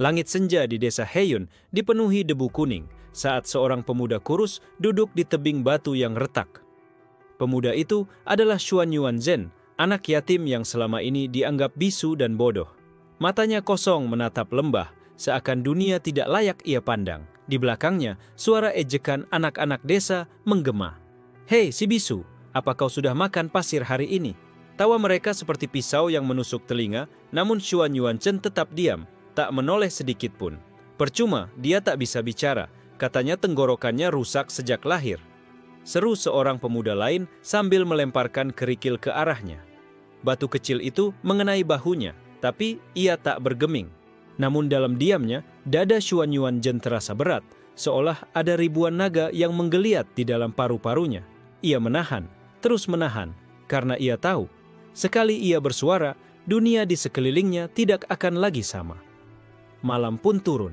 Langit senja di desa Heiyun dipenuhi debu kuning saat seorang pemuda kurus duduk di tebing batu yang retak. Pemuda itu adalah Xuan Yuanzhen, anak yatim yang selama ini dianggap bisu dan bodoh. Matanya kosong menatap lembah, seakan dunia tidak layak ia pandang. Di belakangnya, suara ejekan anak-anak desa menggema. "Hei si bisu, apa kau sudah makan pasir hari ini?" Tawa mereka seperti pisau yang menusuk telinga, namun Xuan Yuanzhen tetap diam, tak menoleh sedikit pun. Percuma, dia tak bisa bicara, katanya tenggorokannya rusak sejak lahir. Seru seorang pemuda lain sambil melemparkan kerikil ke arahnya. Batu kecil itu mengenai bahunya, tapi ia tak bergeming. Namun dalam diamnya, dada Xuan Yuanzhen terasa berat, seolah ada ribuan naga yang menggeliat di dalam paru-parunya. Ia menahan, terus menahan, karena ia tahu, sekali ia bersuara, dunia di sekelilingnya tidak akan lagi sama. Malam pun turun.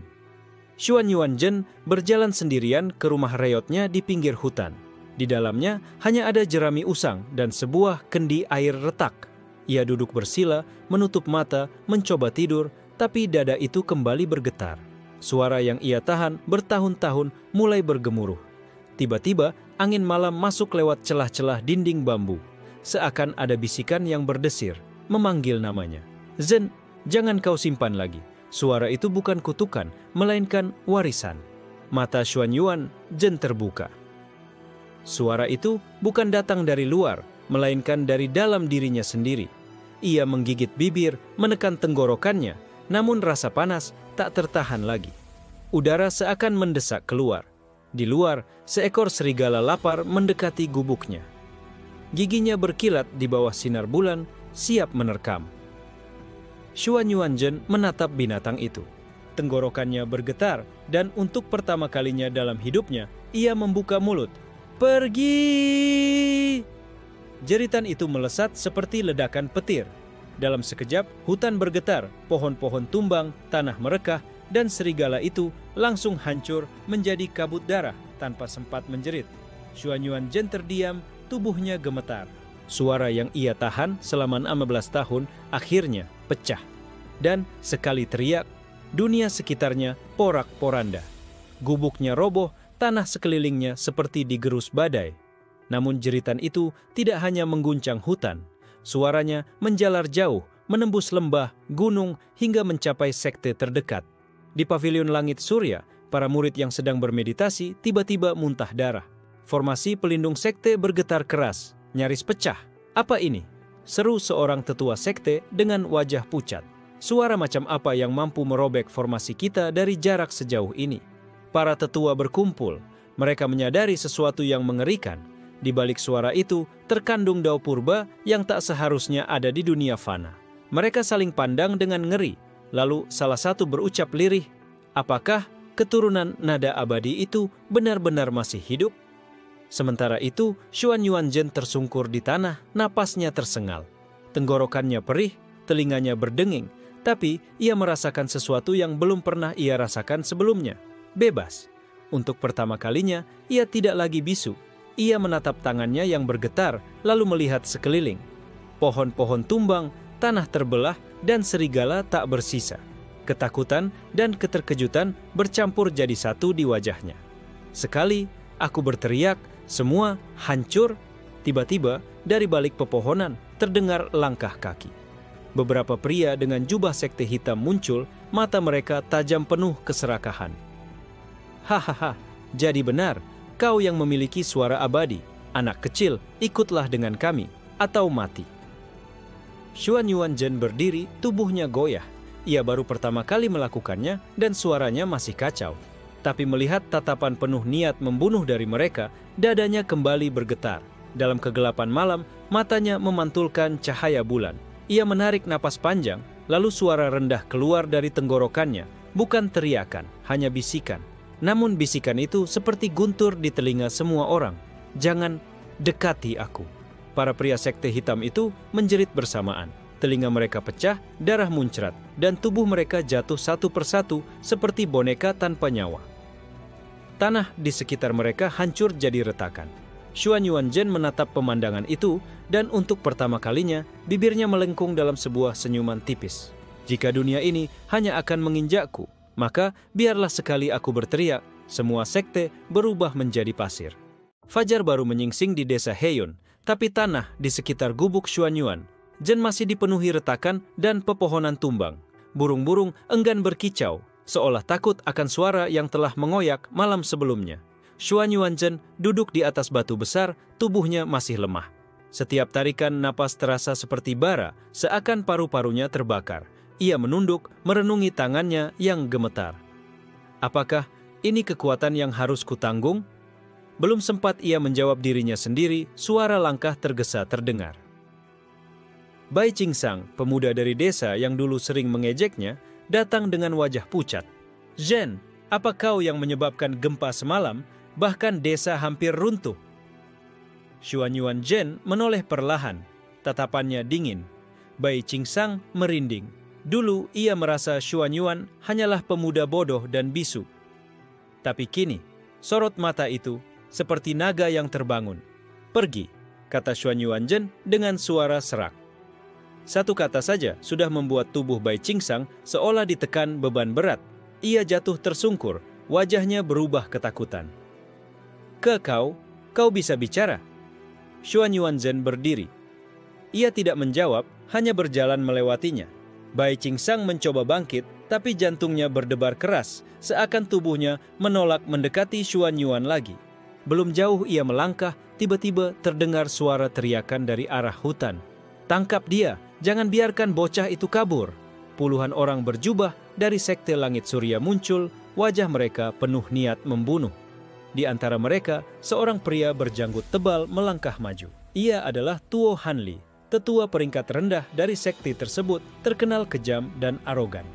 Xuan Yuanzhen berjalan sendirian ke rumah reyotnya di pinggir hutan. Di dalamnya hanya ada jerami usang dan sebuah kendi air retak. Ia duduk bersila, menutup mata, mencoba tidur, tapi dada itu kembali bergetar. Suara yang ia tahan bertahun-tahun mulai bergemuruh. Tiba-tiba angin malam masuk lewat celah-celah dinding bambu. Seakan ada bisikan yang berdesir, memanggil namanya. "Zhen, jangan kau simpan lagi." Suara itu bukan kutukan, melainkan warisan. Mata Xuan Yuanzhen terbuka. Suara itu bukan datang dari luar, melainkan dari dalam dirinya sendiri. Ia menggigit bibir, menekan tenggorokannya, namun rasa panas tak tertahan lagi. Udara seakan mendesak keluar. Di luar, seekor serigala lapar mendekati gubuknya. Giginya berkilat di bawah sinar bulan, siap menerkam. Xuan Yuanzhen menatap binatang itu. Tenggorokannya bergetar, dan untuk pertama kalinya dalam hidupnya, ia membuka mulut. "Pergi!" Jeritan itu melesat seperti ledakan petir. Dalam sekejap, hutan bergetar, pohon-pohon tumbang, tanah merekah, dan serigala itu langsung hancur menjadi kabut darah tanpa sempat menjerit. Xuan Yuanzhen terdiam, tubuhnya gemetar. Suara yang ia tahan selama 16 tahun akhirnya pecah. Dan sekali teriak, dunia sekitarnya porak-poranda. Gubuknya roboh, tanah sekelilingnya seperti digerus badai. Namun jeritan itu tidak hanya mengguncang hutan. Suaranya menjalar jauh, menembus lembah, gunung, hingga mencapai sekte terdekat. Di pavilion langit surya, para murid yang sedang bermeditasi tiba-tiba muntah darah. Formasi pelindung sekte bergetar keras, nyaris pecah. "Apa ini?" seru seorang tetua sekte dengan wajah pucat. "Suara macam apa yang mampu merobek formasi kita dari jarak sejauh ini?" Para tetua berkumpul. Mereka menyadari sesuatu yang mengerikan. Di balik suara itu terkandung dao purba yang tak seharusnya ada di dunia fana. Mereka saling pandang dengan ngeri. Lalu salah satu berucap lirih, "Apakah keturunan nada abadi itu benar-benar masih hidup?" Sementara itu, Xuan Yuanzhen tersungkur di tanah, napasnya tersengal. Tenggorokannya perih, telinganya berdenging, tapi ia merasakan sesuatu yang belum pernah ia rasakan sebelumnya. Bebas. Untuk pertama kalinya, ia tidak lagi bisu. Ia menatap tangannya yang bergetar, lalu melihat sekeliling. Pohon-pohon tumbang, tanah terbelah, dan serigala tak bersisa. Ketakutan dan keterkejutan bercampur jadi satu di wajahnya. Sekali, aku berteriak, semua hancur. Tiba-tiba, dari balik pepohonan, terdengar langkah kaki. Beberapa pria dengan jubah sekte hitam muncul, mata mereka tajam penuh keserakahan. "Hahaha, jadi benar, kau yang memiliki suara abadi. Anak kecil, ikutlah dengan kami, atau mati." Xuan Yuanzhen berdiri, tubuhnya goyah. Ia baru pertama kali melakukannya dan suaranya masih kacau. Tapi melihat tatapan penuh niat membunuh dari mereka, dadanya kembali bergetar. Dalam kegelapan malam, matanya memantulkan cahaya bulan. Ia menarik napas panjang, lalu suara rendah keluar dari tenggorokannya. Bukan teriakan, hanya bisikan. Namun bisikan itu seperti guntur di telinga semua orang. "Jangan dekati aku." Para pria sekte hitam itu menjerit bersamaan. Telinga mereka pecah, darah muncrat, dan tubuh mereka jatuh satu persatu seperti boneka tanpa nyawa. Tanah di sekitar mereka hancur jadi retakan. Xuan Yuanzhen menatap pemandangan itu, dan untuk pertama kalinya, bibirnya melengkung dalam sebuah senyuman tipis. "Jika dunia ini hanya akan menginjakku, maka biarlah sekali aku berteriak, semua sekte berubah menjadi pasir. Fajar baru menyingsing di desa Heiyun, tapi tanah di sekitar gubuk Xuanyuan Zhen masih dipenuhi retakan dan pepohonan tumbang. Burung-burung enggan berkicau, seolah takut akan suara yang telah mengoyak malam sebelumnya. Xuanyuan Zhen duduk di atas batu besar, tubuhnya masih lemah. Setiap tarikan napas terasa seperti bara, seakan paru-parunya terbakar. Ia menunduk, merenungi tangannya yang gemetar. Apakah ini kekuatan yang harus kutanggung? Belum sempat ia menjawab dirinya sendiri, suara langkah tergesa terdengar. Bai Qingsang, pemuda dari desa yang dulu sering mengejeknya, datang dengan wajah pucat. "Zhen, apa kau yang menyebabkan gempa semalam? Bahkan desa hampir runtuh." Xuanyuan Zhen menoleh perlahan, tatapannya dingin. Bai Qingsang merinding. Dulu ia merasa Xuanyuan hanyalah pemuda bodoh dan bisu. Tapi kini, sorot mata itu seperti naga yang terbangun. "Pergi," kata Xuanyuan Zhen dengan suara serak. Satu kata saja sudah membuat tubuh Bai Qingsang seolah ditekan beban berat. Ia jatuh tersungkur, wajahnya berubah ketakutan. Kau bisa bicara?" Xuanyuan Zhen berdiri. Ia tidak menjawab, hanya berjalan melewatinya. Bai Qingsang mencoba bangkit, tapi jantungnya berdebar keras, seakan tubuhnya menolak mendekati Xuanyuan lagi. Belum jauh ia melangkah, tiba-tiba terdengar suara teriakan dari arah hutan. "Tangkap dia, jangan biarkan bocah itu kabur." Puluhan orang berjubah dari sekte Langit Surya muncul, wajah mereka penuh niat membunuh. Di antara mereka, seorang pria berjanggut tebal melangkah maju. Ia adalah Tuo Hanli, tetua peringkat rendah dari sekte tersebut, terkenal kejam dan arogan.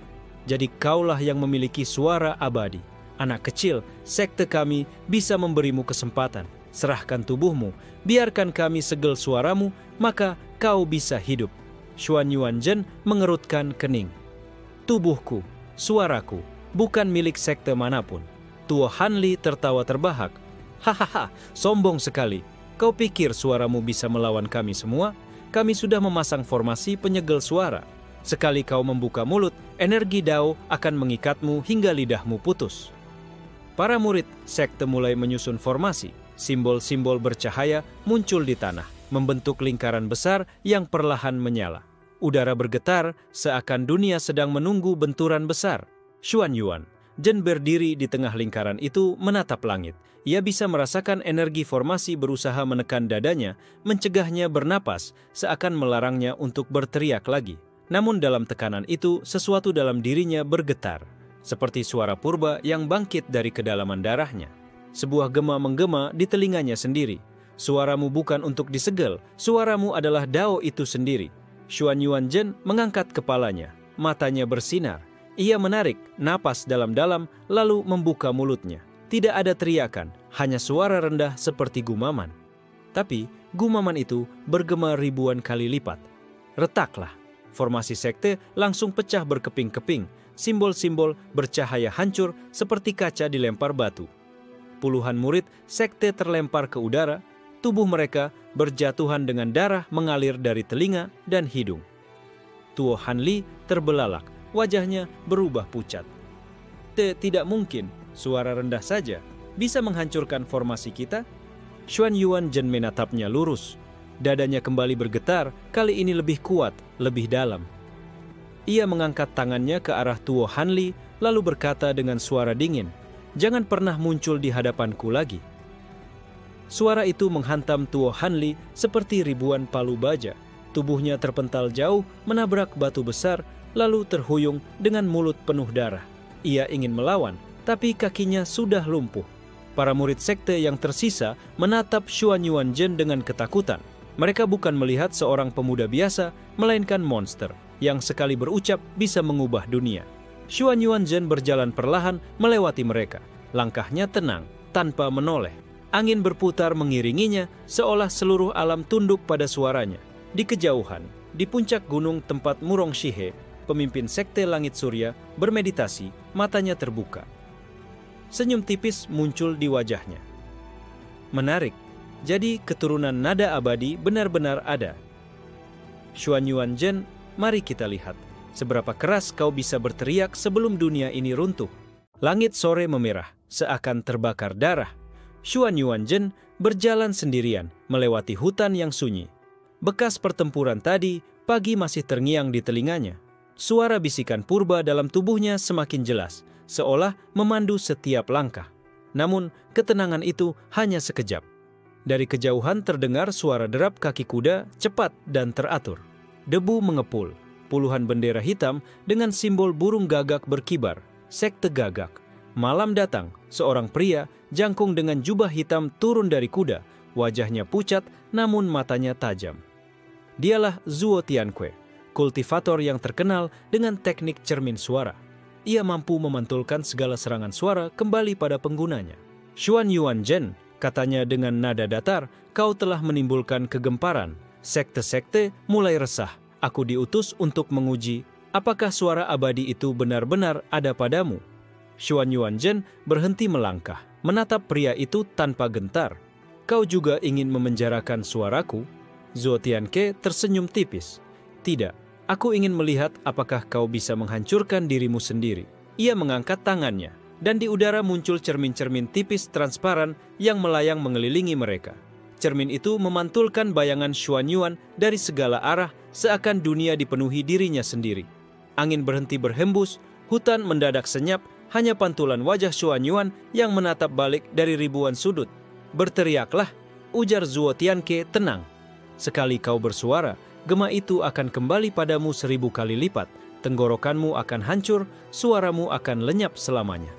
"Jadi kaulah yang memiliki suara abadi. Anak kecil, sekte kami bisa memberimu kesempatan. Serahkan tubuhmu, biarkan kami segel suaramu, maka kau bisa hidup." Xuanyuan Zhen mengerutkan kening. "Tubuhku, suaraku, bukan milik sekte manapun." Tuo Hanli tertawa terbahak. "Hahaha, sombong sekali. Kau pikir suaramu bisa melawan kami semua? Kami sudah memasang formasi penyegel suara. Sekali kau membuka mulut, energi Dao akan mengikatmu hingga lidahmu putus." Para murid sekte mulai menyusun formasi. Simbol-simbol bercahaya muncul di tanah, membentuk lingkaran besar yang perlahan menyala. Udara bergetar, seakan dunia sedang menunggu benturan besar. Xuanyuan Zhen berdiri di tengah lingkaran itu menatap langit. Ia bisa merasakan energi formasi berusaha menekan dadanya, mencegahnya bernapas, seakan melarangnya untuk berteriak lagi. Namun dalam tekanan itu, sesuatu dalam dirinya bergetar, seperti suara purba yang bangkit dari kedalaman darahnya. Sebuah gema menggema di telinganya sendiri. "Suaramu bukan untuk disegel, suaramu adalah Dao itu sendiri." Xuanyuan Zhen mengangkat kepalanya, matanya bersinar. Ia menarik napas dalam-dalam lalu membuka mulutnya. Tidak ada teriakan, hanya suara rendah seperti gumaman. Tapi gumaman itu bergema ribuan kali lipat. Retaklah. Formasi sekte langsung pecah berkeping-keping. Simbol-simbol bercahaya hancur seperti kaca dilempar batu. Puluhan murid sekte terlempar ke udara. Tubuh mereka berjatuhan dengan darah mengalir dari telinga dan hidung. Tuo Hanli terbelalak, wajahnya berubah pucat. Tidak mungkin, suara rendah saja bisa menghancurkan formasi kita." Xuanyuan Zhen menatapnya lurus. Dadanya kembali bergetar, kali ini lebih kuat, lebih dalam. Ia mengangkat tangannya ke arah Tuo Hanli, lalu berkata dengan suara dingin, "Jangan pernah muncul di hadapanku lagi." Suara itu menghantam Tuo Hanli seperti ribuan palu baja. Tubuhnya terpental jauh, menabrak batu besar, lalu terhuyung dengan mulut penuh darah. Ia ingin melawan, tapi kakinya sudah lumpuh. Para murid sekte yang tersisa menatap Xuanyuan Zhen dengan ketakutan. Mereka bukan melihat seorang pemuda biasa, melainkan monster yang sekali berucap bisa mengubah dunia. Xuanyuan Zhen berjalan perlahan melewati mereka. Langkahnya tenang, tanpa menoleh. Angin berputar mengiringinya, seolah seluruh alam tunduk pada suaranya. Di kejauhan, di puncak gunung tempat Murong Shihe, pemimpin sekte Langit Surya, bermeditasi, matanya terbuka. Senyum tipis muncul di wajahnya. Menarik, jadi keturunan nada abadi benar-benar ada. Xuanyuan Zhen, mari kita lihat seberapa keras kau bisa berteriak sebelum dunia ini runtuh. Langit sore memerah, seakan terbakar darah. Xuan Yuanzhen berjalan sendirian melewati hutan yang sunyi. Bekas pertempuran tadi, pagi masih terngiang di telinganya. Suara bisikan purba dalam tubuhnya semakin jelas, seolah memandu setiap langkah. Namun, ketenangan itu hanya sekejap. Dari kejauhan terdengar suara derap kaki kuda cepat dan teratur. Debu mengepul, puluhan bendera hitam dengan simbol burung gagak berkibar. Sekte Gagak. Malam datang, seorang pria jangkung dengan jubah hitam turun dari kuda. Wajahnya pucat, namun matanya tajam. Dialah Zuo Tianque, kultivator yang terkenal dengan teknik cermin suara. Ia mampu memantulkan segala serangan suara kembali pada penggunanya. Xuan Yuanzhen, katanya dengan nada datar, kau telah menimbulkan kegemparan. Sekte-sekte mulai resah. Aku diutus untuk menguji apakah suara abadi itu benar-benar ada padamu. Xuan Yuanzhen berhenti melangkah, menatap pria itu tanpa gentar. Kau juga ingin memenjarakan suaraku? Zuo Tianque tersenyum tipis. Tidak, aku ingin melihat apakah kau bisa menghancurkan dirimu sendiri. Ia mengangkat tangannya, dan di udara muncul cermin-cermin tipis transparan yang melayang mengelilingi mereka. Cermin itu memantulkan bayangan Xuan Yuan dari segala arah, seakan dunia dipenuhi dirinya sendiri. Angin berhenti berhembus, hutan mendadak senyap, hanya pantulan wajah Xuan Yuan yang menatap balik dari ribuan sudut. Berteriaklah, ujar Zuo Tianque tenang. Sekali kau bersuara, gema itu akan kembali padamu 1000 kali lipat. Tenggorokanmu akan hancur, suaramu akan lenyap selamanya.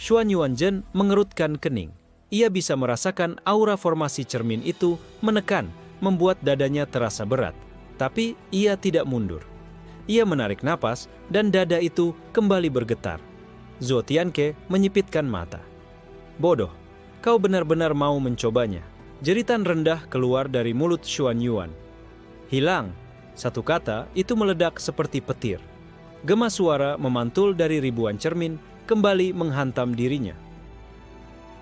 Xuan Yuanzhen mengerutkan kening. Ia bisa merasakan aura formasi cermin itu menekan, membuat dadanya terasa berat. Tapi ia tidak mundur. Ia menarik napas dan dada itu kembali bergetar. Zuo Tianque menyipitkan mata. Bodoh, kau benar-benar mau mencobanya. Jeritan rendah keluar dari mulut Xuan Yuan. Hilang. Satu kata itu meledak seperti petir. Gema suara memantul dari ribuan cermin kembali menghantam dirinya.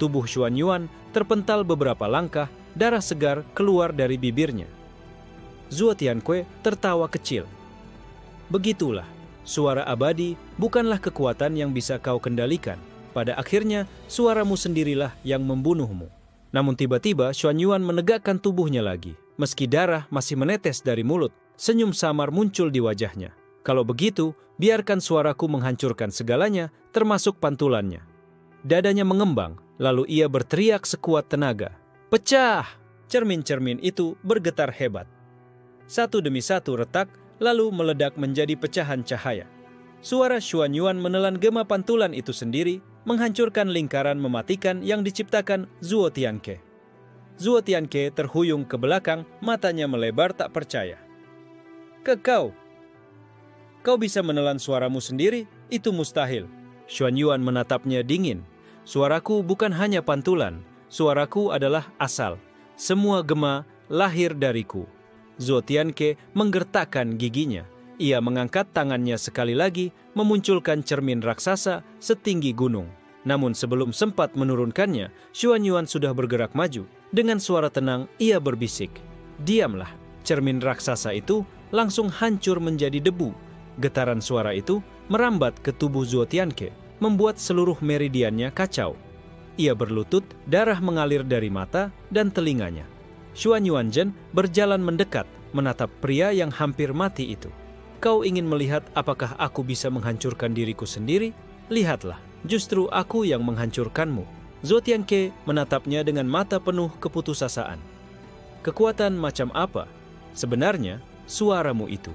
Tubuh Xuan Yuan terpental beberapa langkah, darah segar keluar dari bibirnya. Zuo Tianque tertawa kecil. Begitulah, suara abadi bukanlah kekuatan yang bisa kau kendalikan. Pada akhirnya, suaramu sendirilah yang membunuhmu. Namun tiba-tiba Xuan Yuan menegakkan tubuhnya lagi. Meski darah masih menetes dari mulut, senyum samar muncul di wajahnya. Kalau begitu, biarkan suaraku menghancurkan segalanya, termasuk pantulannya. Dadanya mengembang, lalu ia berteriak sekuat tenaga. Pecah! Cermin-cermin itu bergetar hebat. Satu demi satu retak, lalu meledak menjadi pecahan cahaya. Suara Xuan Yuan menelan gema pantulan itu sendiri, menghancurkan lingkaran mematikan yang diciptakan Zuo Tianque. Zuo Tianque terhuyung ke belakang, matanya melebar tak percaya. Kau bisa menelan suaramu sendiri? Itu mustahil. Xuan Yuan menatapnya dingin. Suaraku bukan hanya pantulan, suaraku adalah asal. Semua gema lahir dariku. Zuo Tianque menggertakkan giginya. Ia mengangkat tangannya sekali lagi, memunculkan cermin raksasa setinggi gunung. Namun sebelum sempat menurunkannya, Xuan Yuan sudah bergerak maju. Dengan suara tenang, ia berbisik. Diamlah. Cermin raksasa itu langsung hancur menjadi debu. Getaran suara itu merambat ke tubuh Zuo Tianque, membuat seluruh meridiannya kacau. Ia berlutut, darah mengalir dari mata dan telinganya. Xuan Yuanzhen berjalan mendekat, menatap pria yang hampir mati itu. Kau ingin melihat apakah aku bisa menghancurkan diriku sendiri? Lihatlah, justru aku yang menghancurkanmu. Zuo Tianque menatapnya dengan mata penuh keputusasaan. Kekuatan macam apa? Sebenarnya, suaramu itu.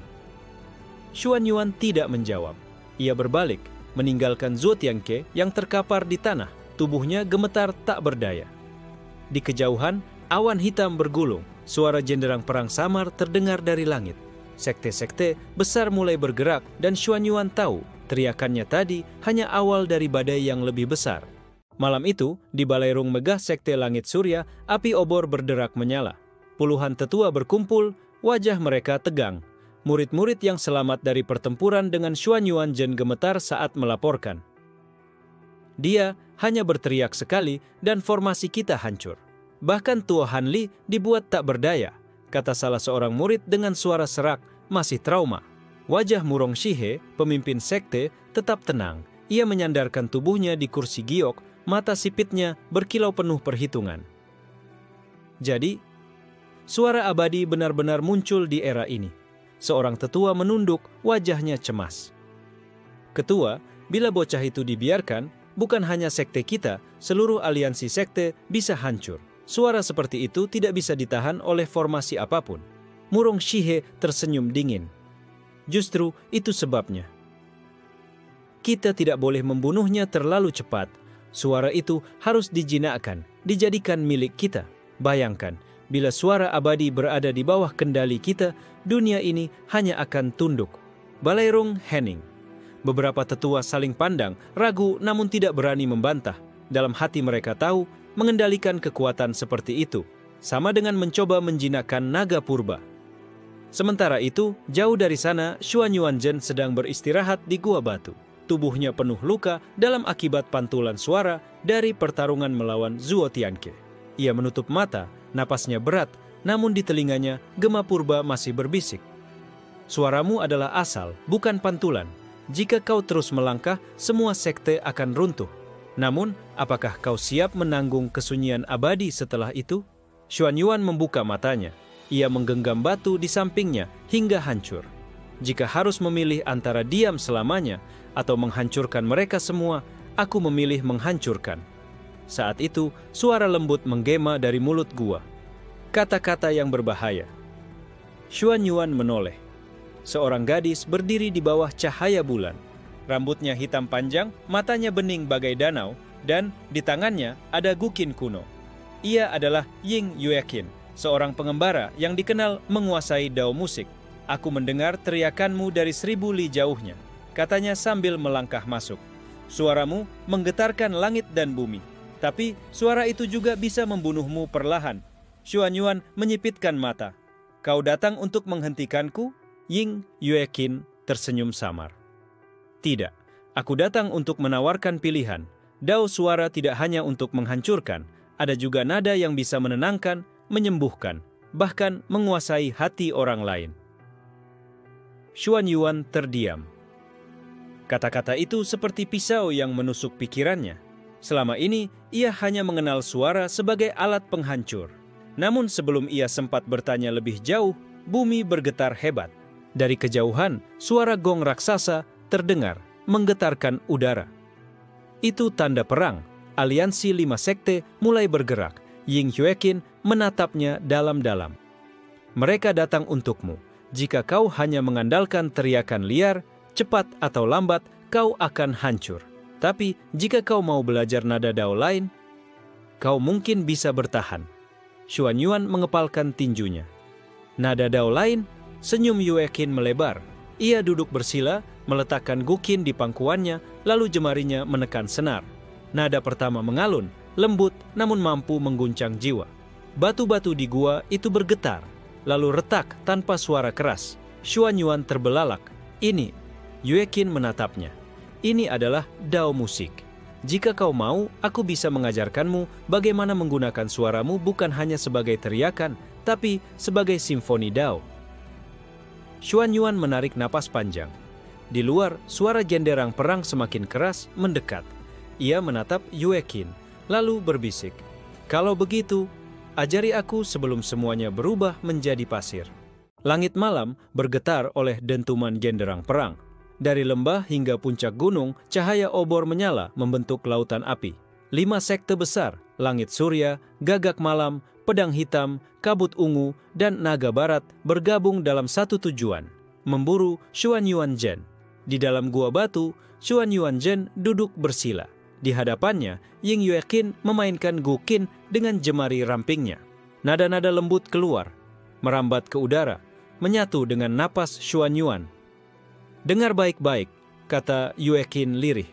Xuan Yuan tidak menjawab. Ia berbalik, meninggalkan Zuo Tianque yang terkapar di tanah. Tubuhnya gemetar tak berdaya. Di kejauhan, awan hitam bergulung. Suara jenderang perang samar terdengar dari langit. Sekte-sekte besar mulai bergerak dan Xuan Yuan tahu teriakannya tadi hanya awal dari badai yang lebih besar. Malam itu, di Balairung Megah Sekte Langit Surya, api obor berderak menyala. Puluhan tetua berkumpul, wajah mereka tegang. Murid-murid yang selamat dari pertempuran dengan Xuan Yuanzhen gemetar saat melaporkan. Dia hanya berteriak sekali dan formasi kita hancur. Bahkan Tuo Hanli dibuat tak berdaya, kata salah seorang murid dengan suara serak, masih trauma. Wajah Murong Shihe, pemimpin sekte, tetap tenang. ia menyandarkan tubuhnya di kursi giok, mata sipitnya berkilau penuh perhitungan. Jadi, suara abadi benar-benar muncul di era ini. Seorang tetua menunduk, wajahnya cemas. Ketua, bila bocah itu dibiarkan, bukan hanya sekte kita, seluruh aliansi sekte bisa hancur. Suara seperti itu tidak bisa ditahan oleh formasi apapun. Murong Shihe tersenyum dingin. Justru itu sebabnya. Kita tidak boleh membunuhnya terlalu cepat. Suara itu harus dijinakkan, dijadikan milik kita. Bayangkan, bila suara abadi berada di bawah kendali kita, dunia ini hanya akan tunduk. Balairung Henning. Beberapa tetua saling pandang, ragu namun tidak berani membantah. Dalam hati mereka tahu, mengendalikan kekuatan seperti itu sama dengan mencoba menjinakkan naga purba. Sementara itu, jauh dari sana, Xuan Yuanzhen sedang beristirahat di gua batu. Tubuhnya penuh luka dalam akibat pantulan suara dari pertarungan melawan Zuo Tianke. Ia menutup mata, napasnya berat, namun di telinganya gema purba masih berbisik. Suaramu adalah asal, bukan pantulan. Jika kau terus melangkah, semua sekte akan runtuh. Namun, apakah kau siap menanggung kesunyian abadi setelah itu? Xuan Yuan membuka matanya. Ia menggenggam batu di sampingnya hingga hancur. Jika harus memilih antara diam selamanya atau menghancurkan mereka semua, aku memilih menghancurkan. Saat itu, suara lembut menggema dari mulut gua. Kata-kata yang berbahaya. Xuan Yuan menoleh. Seorang gadis berdiri di bawah cahaya bulan. Rambutnya hitam panjang, matanya bening bagai danau, dan di tangannya ada gukin kuno. Ia adalah Ying Yueqin, seorang pengembara yang dikenal menguasai dao musik. Aku mendengar teriakanmu dari 1000 li jauhnya, katanya sambil melangkah masuk. Suaramu menggetarkan langit dan bumi, tapi suara itu juga bisa membunuhmu perlahan. Xuan Yuan menyipitkan mata. Kau datang untuk menghentikanku? Ying Yueqin tersenyum samar. Tidak, aku datang untuk menawarkan pilihan. Dao suara tidak hanya untuk menghancurkan, ada juga nada yang bisa menenangkan, menyembuhkan, bahkan menguasai hati orang lain. Xuan Yuan terdiam. Kata-kata itu seperti pisau yang menusuk pikirannya. Selama ini, ia hanya mengenal suara sebagai alat penghancur. Namun sebelum ia sempat bertanya lebih jauh, bumi bergetar hebat. Dari kejauhan, suara gong raksasa terdengar, menggetarkan udara. Itu tanda perang. Aliansi 5 sekte mulai bergerak. Ying Yueqin menatapnya dalam-dalam. Mereka datang untukmu. Jika kau hanya mengandalkan teriakan liar, cepat atau lambat, kau akan hancur. Tapi jika kau mau belajar nada dao lain, kau mungkin bisa bertahan. Xuan Yuan mengepalkan tinjunya. Nada dao lain, senyum Yueqin melebar. Ia duduk bersila, meletakkan gukin di pangkuannya, lalu jemarinya menekan senar. Nada pertama mengalun, lembut namun mampu mengguncang jiwa. Batu-batu di gua itu bergetar, lalu retak tanpa suara keras. Xuan Yuan terbelalak. Ini, Yueqin menatapnya. Ini adalah dao musik. Jika kau mau, aku bisa mengajarkanmu bagaimana menggunakan suaramu bukan hanya sebagai teriakan, tapi sebagai simfoni dao. Xuan Yuan menarik napas panjang. Di luar, suara genderang perang semakin keras mendekat. Ia menatap Yueqin, lalu berbisik, "Kalau begitu, ajari aku sebelum semuanya berubah menjadi pasir." Langit malam bergetar oleh dentuman genderang perang. Dari lembah hingga puncak gunung, cahaya obor menyala membentuk lautan api. 5 sekte besar, langit surya, gagak malam, pedang hitam, kabut ungu, dan naga barat bergabung dalam satu tujuan, memburu Xuan Yuanzhen. Di dalam gua batu, Xuan Yuanzhen duduk bersila. Di hadapannya, Ying Yueqin memainkan gukin dengan jemari rampingnya. Nada-nada lembut keluar, merambat ke udara, menyatu dengan napas Xuan Yuan. "Dengar baik-baik," kata Yueqin lirih.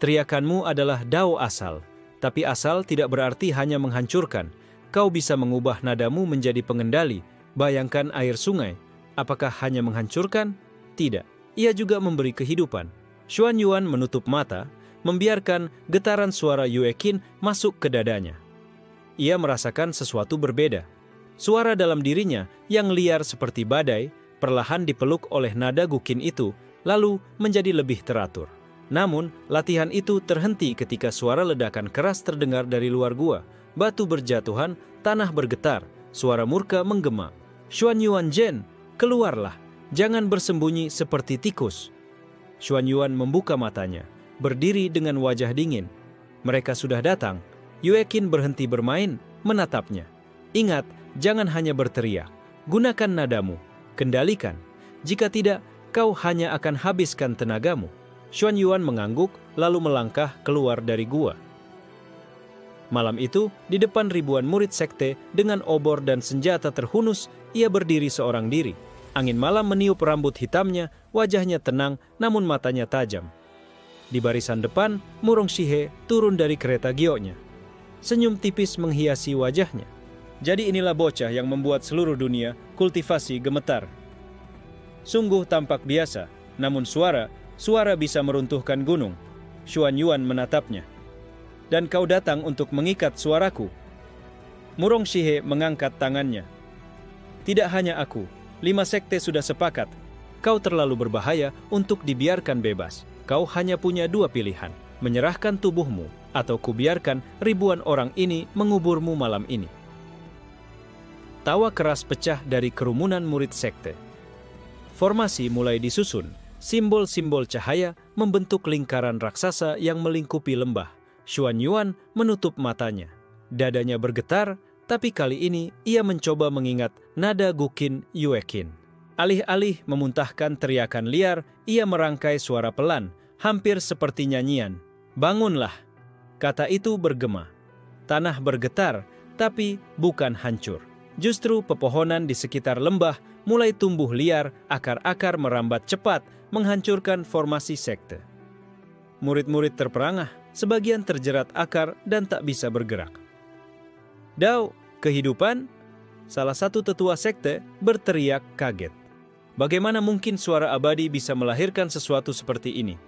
"Teriakanmu adalah dao asal, tapi asal tidak berarti hanya menghancurkan. Kau bisa mengubah nadamu menjadi pengendali. Bayangkan air sungai. Apakah hanya menghancurkan? Tidak. Ia juga memberi kehidupan." Xuan Yuan menutup mata, membiarkan getaran suara Yueqin masuk ke dadanya. Ia merasakan sesuatu berbeda. Suara dalam dirinya yang liar seperti badai, perlahan dipeluk oleh nada gukin itu, lalu menjadi lebih teratur. Namun, latihan itu terhenti ketika suara ledakan keras terdengar dari luar gua. Batu berjatuhan, tanah bergetar, suara murka menggema. Xuan Yuan Zhen, keluarlah, jangan bersembunyi seperti tikus. Xuan Yuan membuka matanya, berdiri dengan wajah dingin. Mereka sudah datang. Yue Qin berhenti bermain, menatapnya. Ingat, jangan hanya berteriak. Gunakan nadamu, kendalikan. Jika tidak, kau hanya akan habiskan tenagamu. Xuan Yuan mengangguk, lalu melangkah keluar dari gua. Malam itu, di depan ribuan murid sekte dengan obor dan senjata terhunus, ia berdiri seorang diri. Angin malam meniup rambut hitamnya, wajahnya tenang, namun matanya tajam. Di barisan depan, Murong Shihe turun dari kereta gioknya. Senyum tipis menghiasi wajahnya. Jadi inilah bocah yang membuat seluruh dunia kultivasi gemetar. Sungguh tampak biasa, namun suara bisa meruntuhkan gunung. Xuan Yuan menatapnya. Dan kau datang untuk mengikat suaraku. Murong Shihe mengangkat tangannya. Tidak hanya aku, 5 sekte sudah sepakat. Kau terlalu berbahaya untuk dibiarkan bebas. Kau hanya punya 2 pilihan. Menyerahkan tubuhmu, atau kubiarkan ribuan orang ini menguburmu malam ini. Tawa keras pecah dari kerumunan murid sekte. Formasi mulai disusun. Simbol-simbol cahaya membentuk lingkaran raksasa yang melingkupi lembah. Xuan Yuan menutup matanya. Dadanya bergetar, tapi kali ini ia mencoba mengingat nada Guqin Yue Qin. Alih-alih memuntahkan teriakan liar, ia merangkai suara pelan, hampir seperti nyanyian. Bangunlah, kata itu bergema. Tanah bergetar, tapi bukan hancur. Justru pepohonan di sekitar lembah mulai tumbuh liar, akar-akar merambat cepat, menghancurkan formasi sekte. Murid-murid terperangah, sebagian terjerat akar dan tak bisa bergerak. Dao, kehidupan? Salah satu tetua sekte berteriak kaget. Bagaimana mungkin suara abadi bisa melahirkan sesuatu seperti ini?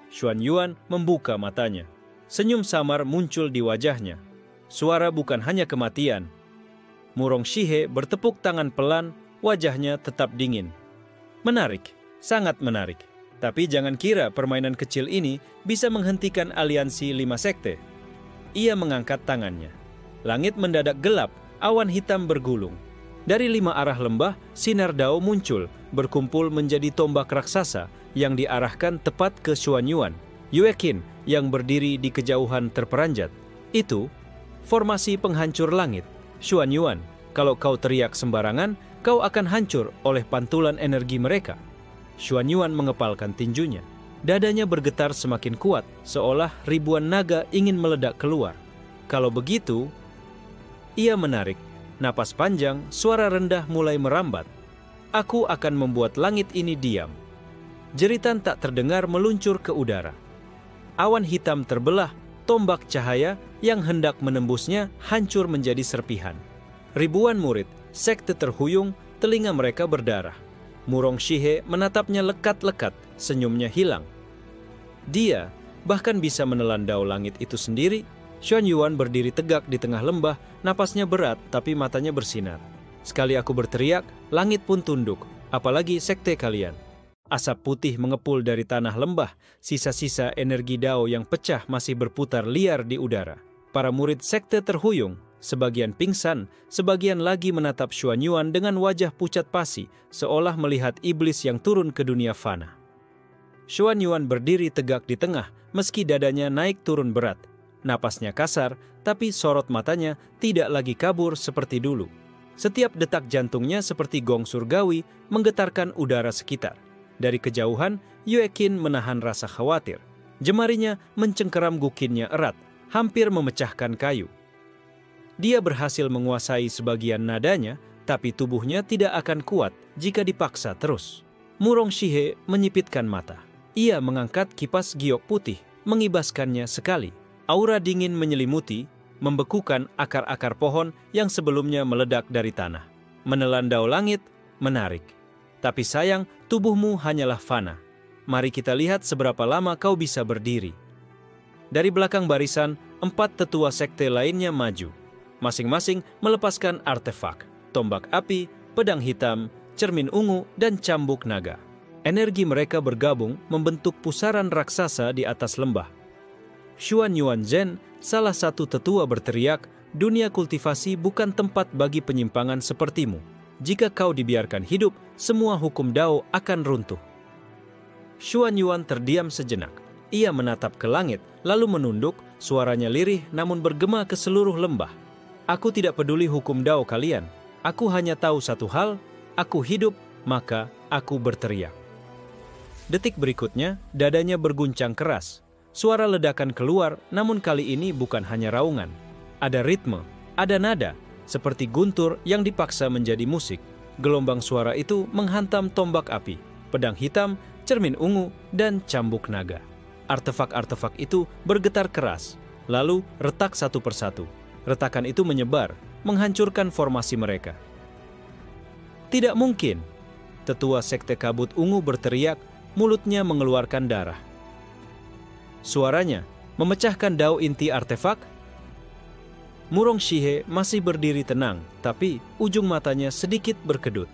Xuan Yuan membuka matanya. Senyum samar muncul di wajahnya. Suara bukan hanya kematian. Murong Shihe bertepuk tangan pelan, wajahnya tetap dingin. Menarik, sangat menarik. Tapi jangan kira permainan kecil ini bisa menghentikan aliansi 5 sekte. Ia mengangkat tangannya. Langit mendadak gelap, awan hitam bergulung. Dari 5 arah lembah, sinar Dao muncul, berkumpul menjadi tombak raksasa yang diarahkan tepat ke Xuan Yuan. Yue Qin yang berdiri di kejauhan terperanjat. Itu formasi penghancur langit. Xuan Yuan, kalau kau teriak sembarangan, kau akan hancur oleh pantulan energi mereka. Xuan Yuan mengepalkan tinjunya. Dadanya bergetar semakin kuat, seolah ribuan naga ingin meledak keluar. Kalau begitu, ia menarik. Napas panjang, suara rendah mulai merambat. Aku akan membuat langit ini diam. Jeritan tak terdengar meluncur ke udara. Awan hitam terbelah, tombak cahaya yang hendak menembusnya hancur menjadi serpihan. Ribuan murid, sekte terhuyung, telinga mereka berdarah. Murong Shihe menatapnya lekat-lekat, senyumnya hilang. Dia bahkan bisa menelan Dao langit itu sendiri. Xuan Yuan berdiri tegak di tengah lembah, napasnya berat tapi matanya bersinar. Sekali aku berteriak, langit pun tunduk, apalagi sekte kalian. Asap putih mengepul dari tanah lembah, sisa-sisa energi Dao yang pecah masih berputar liar di udara. Para murid sekte terhuyung, sebagian pingsan, sebagian lagi menatap Xuan Yuan dengan wajah pucat pasi, seolah melihat iblis yang turun ke dunia fana. Xuan Yuan berdiri tegak di tengah, meski dadanya naik turun berat. Napasnya kasar, tapi sorot matanya tidak lagi kabur seperti dulu. Setiap detak jantungnya seperti gong surgawi menggetarkan udara sekitar. Dari kejauhan, Yue Qin menahan rasa khawatir. Jemarinya mencengkeram Guqinnya erat, hampir memecahkan kayu. Dia berhasil menguasai sebagian nadanya, tapi tubuhnya tidak akan kuat jika dipaksa terus. Murong Shihe menyipitkan mata. Ia mengangkat kipas giok putih, mengibaskannya sekali. Aura dingin menyelimuti, membekukan akar-akar pohon yang sebelumnya meledak dari tanah. Menelan Dao langit, menarik. Tapi sayang, tubuhmu hanyalah fana. Mari kita lihat seberapa lama kau bisa berdiri. Dari belakang barisan, 4 tetua sekte lainnya maju. Masing-masing melepaskan artefak, tombak api, pedang hitam, cermin ungu, dan cambuk naga. Energi mereka bergabung membentuk pusaran raksasa di atas lembah. Xuan Yuan Zhen, salah satu tetua, berteriak, dunia kultivasi bukan tempat bagi penyimpangan sepertimu. Jika kau dibiarkan hidup, semua hukum Dao akan runtuh. Xuan Yuan terdiam sejenak. Ia menatap ke langit, lalu menunduk, suaranya lirih namun bergema ke seluruh lembah. Aku tidak peduli hukum Dao kalian. Aku hanya tahu satu hal, aku hidup, maka aku berteriak. Detik berikutnya, dadanya berguncang keras. Suara ledakan keluar, namun kali ini bukan hanya raungan. Ada ritme, ada nada, seperti guntur yang dipaksa menjadi musik. Gelombang suara itu menghantam tombak api, pedang hitam, cermin ungu, dan cambuk naga. Artefak-artefak itu bergetar keras, lalu retak satu persatu. Retakan itu menyebar, menghancurkan formasi mereka. Tidak mungkin! Tetua Sekte Kabut Ungu berteriak, mulutnya mengeluarkan darah. Suaranya memecahkan dao inti artefak. Murong Shihe masih berdiri tenang, tapi ujung matanya sedikit berkedut.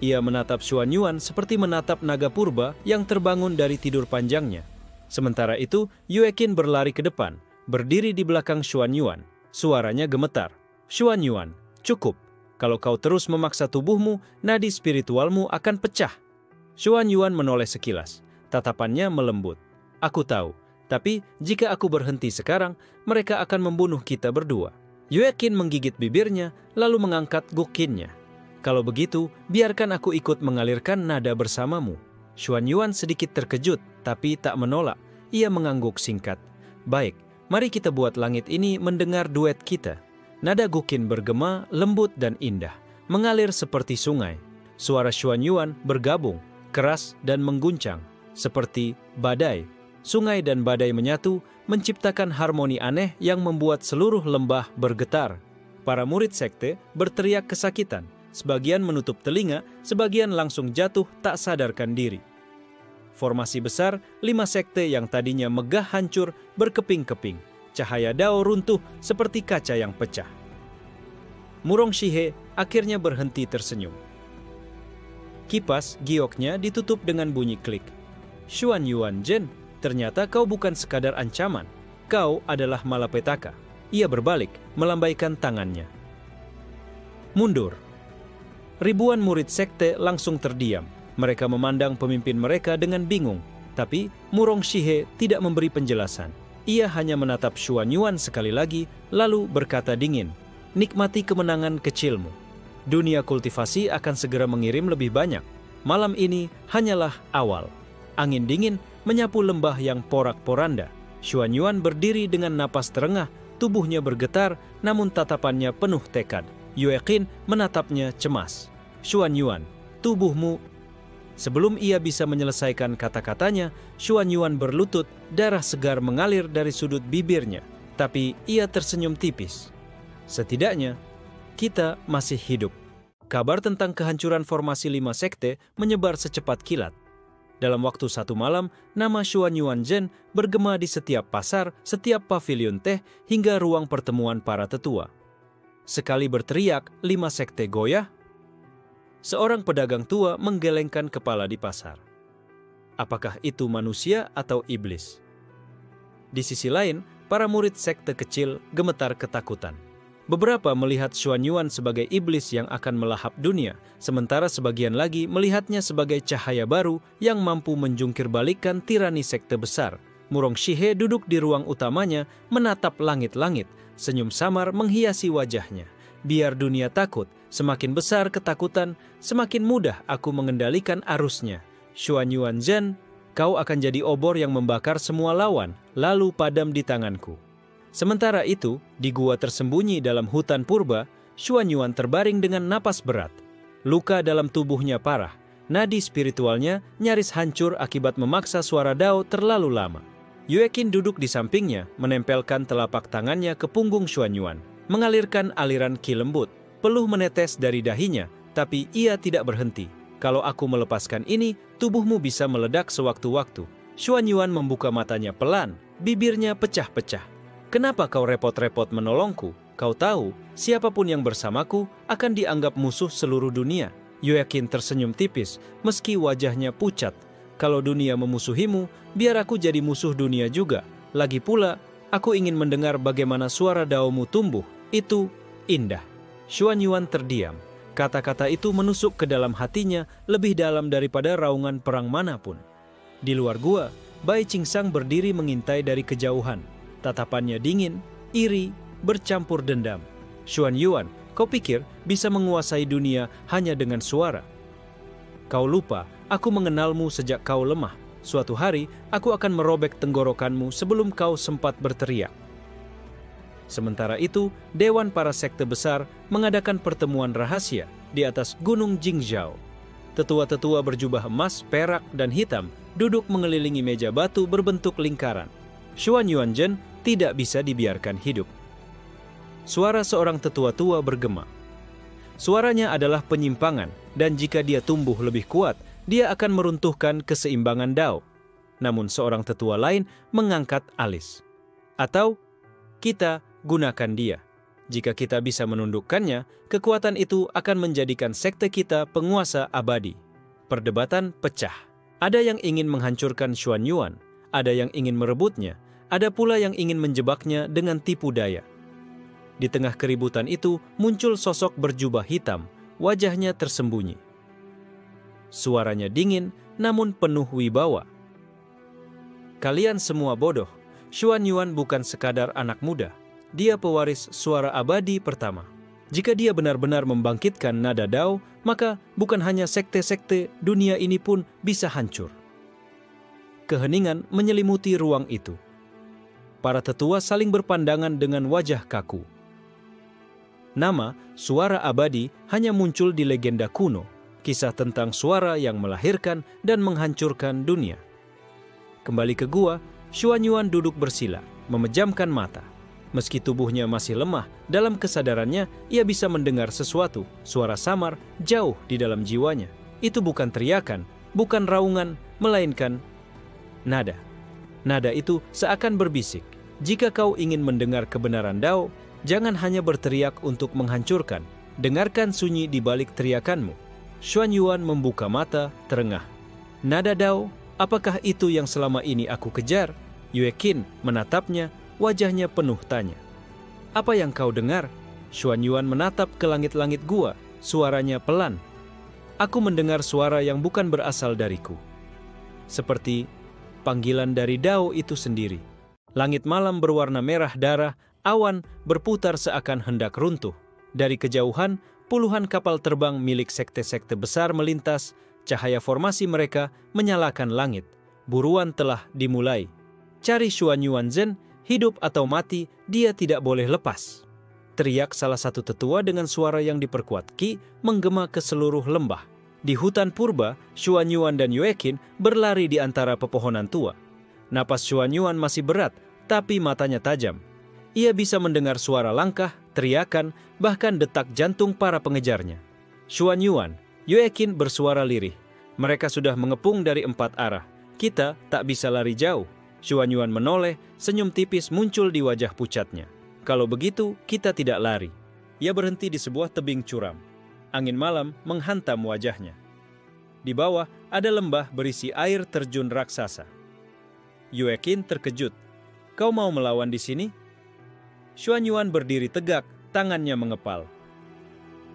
Ia menatap Xuan Yuan seperti menatap naga purba yang terbangun dari tidur panjangnya. Sementara itu, Yue Qin berlari ke depan, berdiri di belakang Xuan Yuan. Suaranya gemetar. Xuan Yuan, cukup. Kalau kau terus memaksa tubuhmu, nadi spiritualmu akan pecah. Xuan Yuan menoleh sekilas. Tatapannya melembut. Aku tahu, tapi jika aku berhenti sekarang, mereka akan membunuh kita berdua. Yue Qin menggigit bibirnya, lalu mengangkat gukinnya. Kalau begitu, biarkan aku ikut mengalirkan nada bersamamu. Xuan Yuan sedikit terkejut, tapi tak menolak. Ia mengangguk singkat. Baik, mari kita buat langit ini mendengar duet kita. Nada gukin bergema, lembut dan indah, mengalir seperti sungai. Suara Xuan Yuan bergabung, keras dan mengguncang, seperti badai. Sungai dan badai menyatu, menciptakan harmoni aneh yang membuat seluruh lembah bergetar. Para murid sekte berteriak kesakitan. Sebagian menutup telinga, sebagian langsung jatuh tak sadarkan diri. Formasi besar, 5 sekte yang tadinya megah hancur berkeping-keping. Cahaya Dao runtuh seperti kaca yang pecah. Murong Shihe akhirnya berhenti tersenyum. Kipas gioknya ditutup dengan bunyi klik. Xuan Yuan Zhen, ternyata kau bukan sekadar ancaman. Kau adalah malapetaka. Ia berbalik, melambaikan tangannya. Mundur. Ribuan murid sekte langsung terdiam. Mereka memandang pemimpin mereka dengan bingung. Tapi Murong Shihe tidak memberi penjelasan. Ia hanya menatap Xuan Yuan sekali lagi, lalu berkata dingin, nikmati kemenangan kecilmu. Dunia kultivasi akan segera mengirim lebih banyak. Malam ini hanyalah awal. Angin dingin menyapu lembah yang porak-poranda. Xuan Yuan berdiri dengan napas terengah, tubuhnya bergetar, namun tatapannya penuh tekad. Yue Qin menatapnya cemas. Xuan Yuan, tubuhmu... Sebelum ia bisa menyelesaikan kata-katanya, Xuan Yuan berlutut, darah segar mengalir dari sudut bibirnya. Tapi ia tersenyum tipis. Setidaknya, kita masih hidup. Kabar tentang kehancuran formasi 5 sekte menyebar secepat kilat. Dalam waktu 1 malam, nama Xuan Yuan Zhen bergema di setiap pasar, setiap pavilion teh, hingga ruang pertemuan para tetua. Sekali berteriak, 5 sekte goyah. Seorang pedagang tua menggelengkan kepala di pasar. Apakah itu manusia atau iblis? Di sisi lain, para murid sekte kecil gemetar ketakutan. Beberapa melihat Xuan Yuan sebagai iblis yang akan melahap dunia, sementara sebagian lagi melihatnya sebagai cahaya baru yang mampu menjungkirbalikkan tirani sekte besar. Murong Shihe duduk di ruang utamanya, menatap langit-langit, senyum samar menghiasi wajahnya. Biar dunia takut, semakin besar ketakutan, semakin mudah aku mengendalikan arusnya. Xuan Yuan Zhen, kau akan jadi obor yang membakar semua lawan, lalu padam di tanganku. Sementara itu, di gua tersembunyi dalam hutan purba, Xuan Yuan terbaring dengan napas berat. Luka dalam tubuhnya parah, nadi spiritualnya nyaris hancur akibat memaksa suara Dao terlalu lama. Yue Qin duduk di sampingnya, menempelkan telapak tangannya ke punggung Xuan Yuan, mengalirkan aliran ki lembut. Peluh menetes dari dahinya, tapi ia tidak berhenti. Kalau aku melepaskan ini, tubuhmu bisa meledak sewaktu-waktu. Xuan Yuan membuka matanya pelan, bibirnya pecah-pecah. Kenapa kau repot-repot menolongku? Kau tahu, siapapun yang bersamaku akan dianggap musuh seluruh dunia. Yuekin tersenyum tipis, meski wajahnya pucat. Kalau dunia memusuhimu, biar aku jadi musuh dunia juga. Lagi pula, aku ingin mendengar bagaimana suara daomu tumbuh. Itu indah. Xuan Yuan terdiam. Kata-kata itu menusuk ke dalam hatinya lebih dalam daripada raungan perang manapun. Di luar gua, Bai Qingsang berdiri mengintai dari kejauhan. Tatapannya dingin, iri, bercampur dendam. Xuan Yuan, kau pikir bisa menguasai dunia hanya dengan suara? Kau lupa, aku mengenalmu sejak kau lemah. Suatu hari, aku akan merobek tenggorokanmu sebelum kau sempat berteriak. Sementara itu, Dewan para sekte besar mengadakan pertemuan rahasia di atas Gunung Jingzhou. Tetua-tetua berjubah emas, perak, dan hitam duduk mengelilingi meja batu berbentuk lingkaran. Xuan Yuanzhen tidak bisa dibiarkan hidup. Suara seorang tetua tua bergema. Suaranya adalah penyimpangan, dan jika dia tumbuh lebih kuat, dia akan meruntuhkan keseimbangan Dao. Namun seorang tetua lain mengangkat alis. Atau kita gunakan dia. Jika kita bisa menundukkannya, kekuatan itu akan menjadikan sekte kita penguasa abadi. Perdebatan pecah. Ada yang ingin menghancurkan Xuan Yuan, ada yang ingin merebutnya, ada pula yang ingin menjebaknya dengan tipu daya. Di tengah keributan itu muncul sosok berjubah hitam, wajahnya tersembunyi. Suaranya dingin namun penuh wibawa. Kalian semua bodoh. Xuan Yuan bukan sekadar anak muda. Dia pewaris suara abadi pertama. Jika dia benar-benar membangkitkan nada Dao, maka bukan hanya sekte-sekte, dunia ini pun bisa hancur. Keheningan menyelimuti ruang itu. Para tetua saling berpandangan dengan wajah kaku. Nama suara abadi hanya muncul di legenda kuno, kisah tentang suara yang melahirkan dan menghancurkan dunia. Kembali ke gua, Xuan Yuan duduk bersila, memejamkan mata. Meski tubuhnya masih lemah, dalam kesadarannya ia bisa mendengar sesuatu, suara samar jauh di dalam jiwanya. Itu bukan teriakan, bukan raungan, melainkan nada. Nada itu seakan berbisik, jika kau ingin mendengar kebenaran Dao, jangan hanya berteriak untuk menghancurkan, dengarkan sunyi di balik teriakanmu. Xuan Yuan membuka mata, terengah. Nada Dao, apakah itu yang selama ini aku kejar? Yuekin menatapnya, wajahnya penuh tanya. Apa yang kau dengar? Xuan Yuan menatap ke langit-langit gua, suaranya pelan. Aku mendengar suara yang bukan berasal dariku. Seperti panggilan dari Dao itu sendiri. Langit malam berwarna merah darah, awan berputar seakan hendak runtuh. Dari kejauhan, puluhan kapal terbang milik sekte-sekte besar melintas, cahaya formasi mereka menyalakan langit. Buruan telah dimulai. Cari Xuan Yuanzhen, hidup atau mati, dia tidak boleh lepas. Teriak salah satu tetua dengan suara yang diperkuat Qi menggema ke seluruh lembah. Di hutan purba, Xuan Yuan dan Yuekin berlari di antara pepohonan tua. Napas Xuan Yuan masih berat, tapi matanya tajam. Ia bisa mendengar suara langkah, teriakan, bahkan detak jantung para pengejarnya. Xuan Yuan, Yuekin bersuara lirih. Mereka sudah mengepung dari 4 arah. Kita tak bisa lari jauh. Xuan Yuan menoleh, senyum tipis muncul di wajah pucatnya. Kalau begitu, kita tidak lari. Ia berhenti di sebuah tebing curam. Angin malam menghantam wajahnya. Di bawah ada lembah berisi air terjun raksasa. Yuekin terkejut. Kau mau melawan di sini? Xuan Yuan berdiri tegak, tangannya mengepal.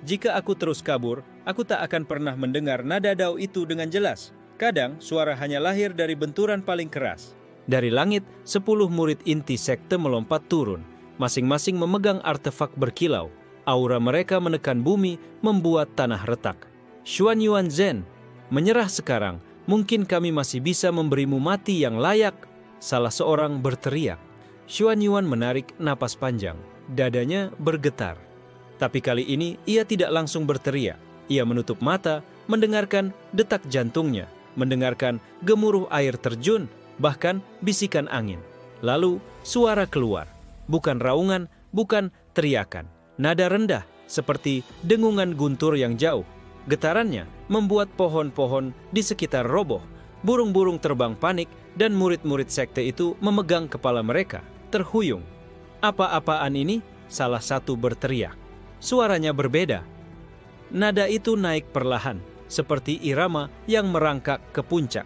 Jika aku terus kabur, aku tak akan pernah mendengar nada Dao itu dengan jelas. Kadang suara hanya lahir dari benturan paling keras. Dari langit, 10 murid inti sekte melompat turun. Masing-masing memegang artefak berkilau. Aura mereka menekan bumi, membuat tanah retak. Xuan Yuanzhen, menyerah sekarang. Mungkin kami masih bisa memberimu mati yang layak. Salah seorang berteriak. Xuan Yuan menarik napas panjang. Dadanya bergetar. Tapi kali ini ia tidak langsung berteriak. Ia menutup mata, mendengarkan detak jantungnya, mendengarkan gemuruh air terjun, bahkan bisikan angin. Lalu suara keluar. Bukan raungan, bukan teriakan. Nada rendah, seperti dengungan guntur yang jauh. Getarannya membuat pohon-pohon di sekitar roboh. Burung-burung terbang panik dan murid-murid sekte itu memegang kepala mereka, terhuyung. Apa-apaan ini? Salah satu berteriak. Suaranya berbeda. nada itu naik perlahan, seperti irama yang merangkak ke puncak.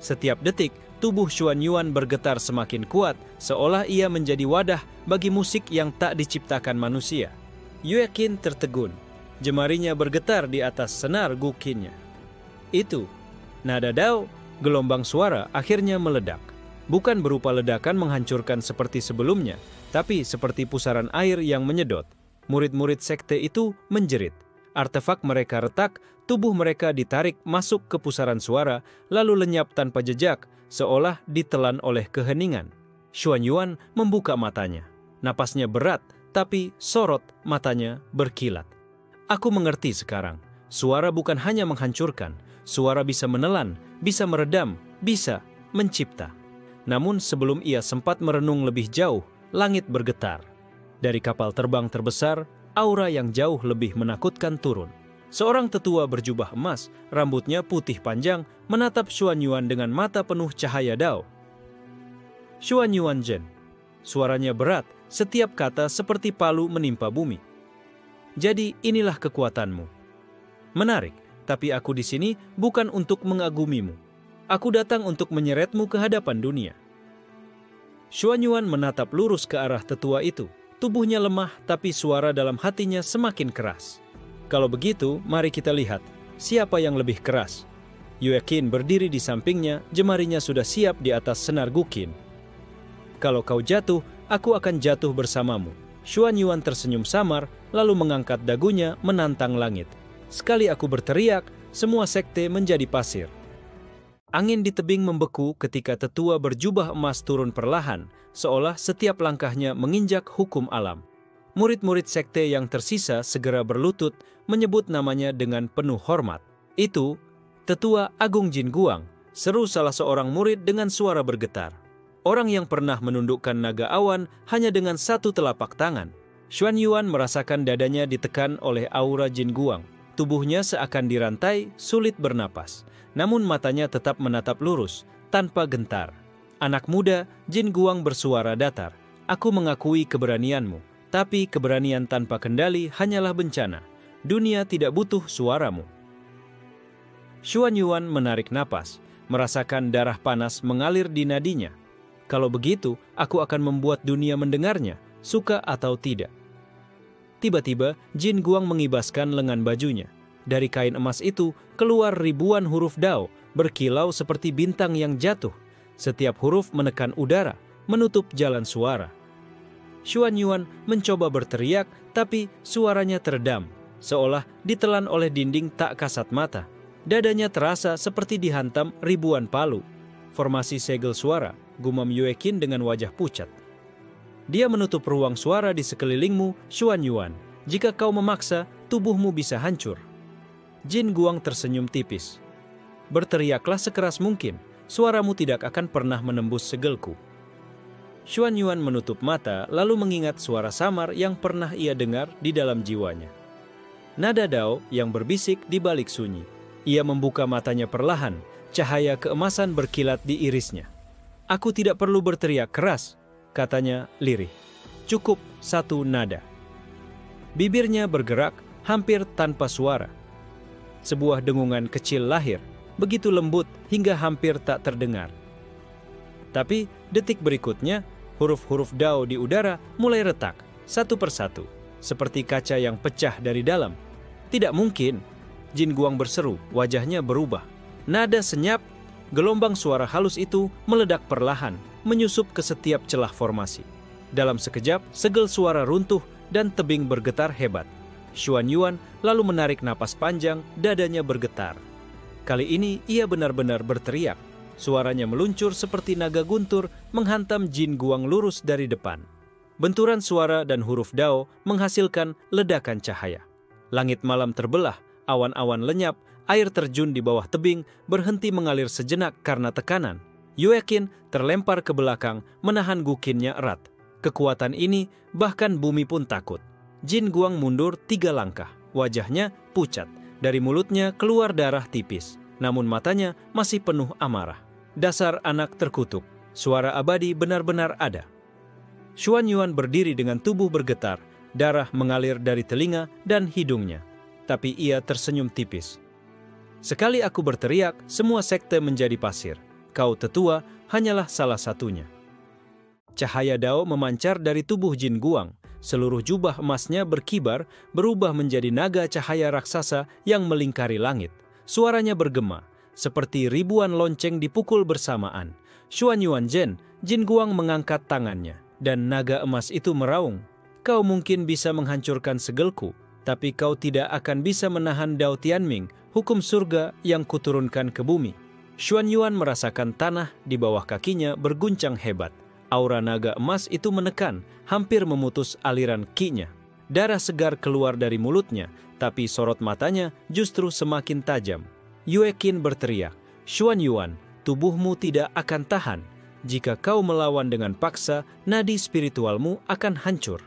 Setiap detik, tubuh Xuan Yuan bergetar semakin kuat, seolah ia menjadi wadah bagi musik yang tak diciptakan manusia. Yue Qin tertegun, jemarinya bergetar di atas senar guqinnya. Itu, nada dao, gelombang suara akhirnya meledak. Bukan berupa ledakan menghancurkan seperti sebelumnya, tapi seperti pusaran air yang menyedot. Murid-murid sekte itu menjerit. Artefak mereka retak, tubuh mereka ditarik masuk ke pusaran suara, lalu lenyap tanpa jejak, seolah ditelan oleh keheningan. Xuan Yuan membuka matanya. Napasnya berat, tapi sorot matanya berkilat. Aku mengerti sekarang. Suara bukan hanya menghancurkan, suara bisa menelan, bisa meredam, bisa mencipta. Namun sebelum ia sempat merenung lebih jauh, langit bergetar. Dari kapal terbang terbesar, aura yang jauh lebih menakutkan turun. Seorang tetua berjubah emas, rambutnya putih panjang, menatap Xuan Yuan dengan mata penuh cahaya dao. Xuan Yuan Zhen. Suaranya berat, setiap kata seperti palu menimpa bumi. Jadi inilah kekuatanmu. Menarik, tapi aku di sini bukan untuk mengagumimu. Aku datang untuk menyeretmu ke hadapan dunia. Xuan Yuan menatap lurus ke arah tetua itu. Tubuhnya lemah, tapi suara dalam hatinya semakin keras. Kalau begitu, mari kita lihat siapa yang lebih keras. Yue Qin berdiri di sampingnya, jemarinya sudah siap di atas senar guqin. Kalau kau jatuh, aku akan jatuh bersamamu. Xuan Yuan tersenyum samar, lalu mengangkat dagunya menantang langit. Sekali aku berteriak, semua sekte menjadi pasir. Angin di tebing membeku ketika tetua berjubah emas turun perlahan, seolah setiap langkahnya menginjak hukum alam. Murid-murid sekte yang tersisa segera berlutut, menyebut namanya dengan penuh hormat. Itu, Tetua Agung Jin Guang, seru salah seorang murid dengan suara bergetar. Orang yang pernah menundukkan naga awan hanya dengan satu telapak tangan. Xuan Yuan merasakan dadanya ditekan oleh aura Jin Guang. Tubuhnya seakan dirantai, sulit bernapas. Namun matanya tetap menatap lurus, tanpa gentar. Anak muda, Jin Guang bersuara datar. Aku mengakui keberanianmu, tapi keberanian tanpa kendali hanyalah bencana. Dunia tidak butuh suaramu. Xuan Yuan menarik napas, merasakan darah panas mengalir di nadinya. Kalau begitu, aku akan membuat dunia mendengarnya, suka atau tidak. Tiba-tiba, Jin Guang mengibaskan lengan bajunya. Dari kain emas itu, keluar ribuan huruf dao, berkilau seperti bintang yang jatuh. Setiap huruf menekan udara, menutup jalan suara. Xuan Yuan mencoba berteriak, tapi suaranya teredam, seolah ditelan oleh dinding tak kasat mata. Dadanya terasa seperti dihantam ribuan palu. Formasi segel suara, gumam Yue Qin dengan wajah pucat. Dia menutup ruang suara di sekelilingmu, Xuan Yuan. Jika kau memaksa, tubuhmu bisa hancur. Jin Guang tersenyum tipis. Berteriaklah sekeras mungkin, suaramu tidak akan pernah menembus segelku. Xuan Yuan menutup mata, lalu mengingat suara samar yang pernah ia dengar di dalam jiwanya. Nada dao yang berbisik di balik sunyi. Ia membuka matanya perlahan, cahaya keemasan berkilat di irisnya. Aku tidak perlu berteriak keras, katanya lirih. Cukup satu nada. Bibirnya bergerak hampir tanpa suara. Sebuah dengungan kecil lahir, begitu lembut hingga hampir tak terdengar. Tapi detik berikutnya, huruf-huruf dao di udara mulai retak, satu persatu, seperti kaca yang pecah dari dalam. Tidak mungkin, Jin Guang berseru, wajahnya berubah. Nada senyap, gelombang suara halus itu meledak perlahan, menyusup ke setiap celah formasi. Dalam sekejap, segel suara runtuh dan tebing bergetar hebat. Xuan Yuan lalu menarik napas panjang, dadanya bergetar. Kali ini ia benar-benar berteriak. Suaranya meluncur seperti naga guntur menghantam Jin Guang lurus dari depan. Benturan suara dan huruf dao menghasilkan ledakan cahaya. Langit malam terbelah, awan-awan lenyap, air terjun di bawah tebing berhenti mengalir sejenak karena tekanan. Yue Qin terlempar ke belakang, menahan guqinnya erat. Kekuatan ini bahkan bumi pun takut. Jin Guang mundur 3 langkah, wajahnya pucat. Dari mulutnya keluar darah tipis, namun matanya masih penuh amarah. Dasar anak terkutuk, suara abadi benar-benar ada. Xuan Yuan berdiri dengan tubuh bergetar, darah mengalir dari telinga dan hidungnya. tapi ia tersenyum tipis. Sekali aku berteriak, semua sekte menjadi pasir. Kau tetua hanyalah salah satunya. Cahaya Dao memancar dari tubuh Jin Guang. Seluruh jubah emasnya berkibar, berubah menjadi naga cahaya raksasa yang melingkari langit. Suaranya bergema, seperti ribuan lonceng dipukul bersamaan. Xuan Yuan Zhen, Jin Guang mengangkat tangannya, dan naga emas itu meraung. Kau mungkin bisa menghancurkan segelku, tapi kau tidak akan bisa menahan Dao Tianming, hukum surga yang kuturunkan ke bumi. Xuan Yuan merasakan tanah di bawah kakinya berguncang hebat. Aura naga emas itu menekan, hampir memutus aliran ki-nya. Darah segar keluar dari mulutnya, tapi sorot matanya justru semakin tajam. Yue Qin berteriak, "Xuan Yuan, tubuhmu tidak akan tahan. Jika kau melawan dengan paksa, nadi spiritualmu akan hancur."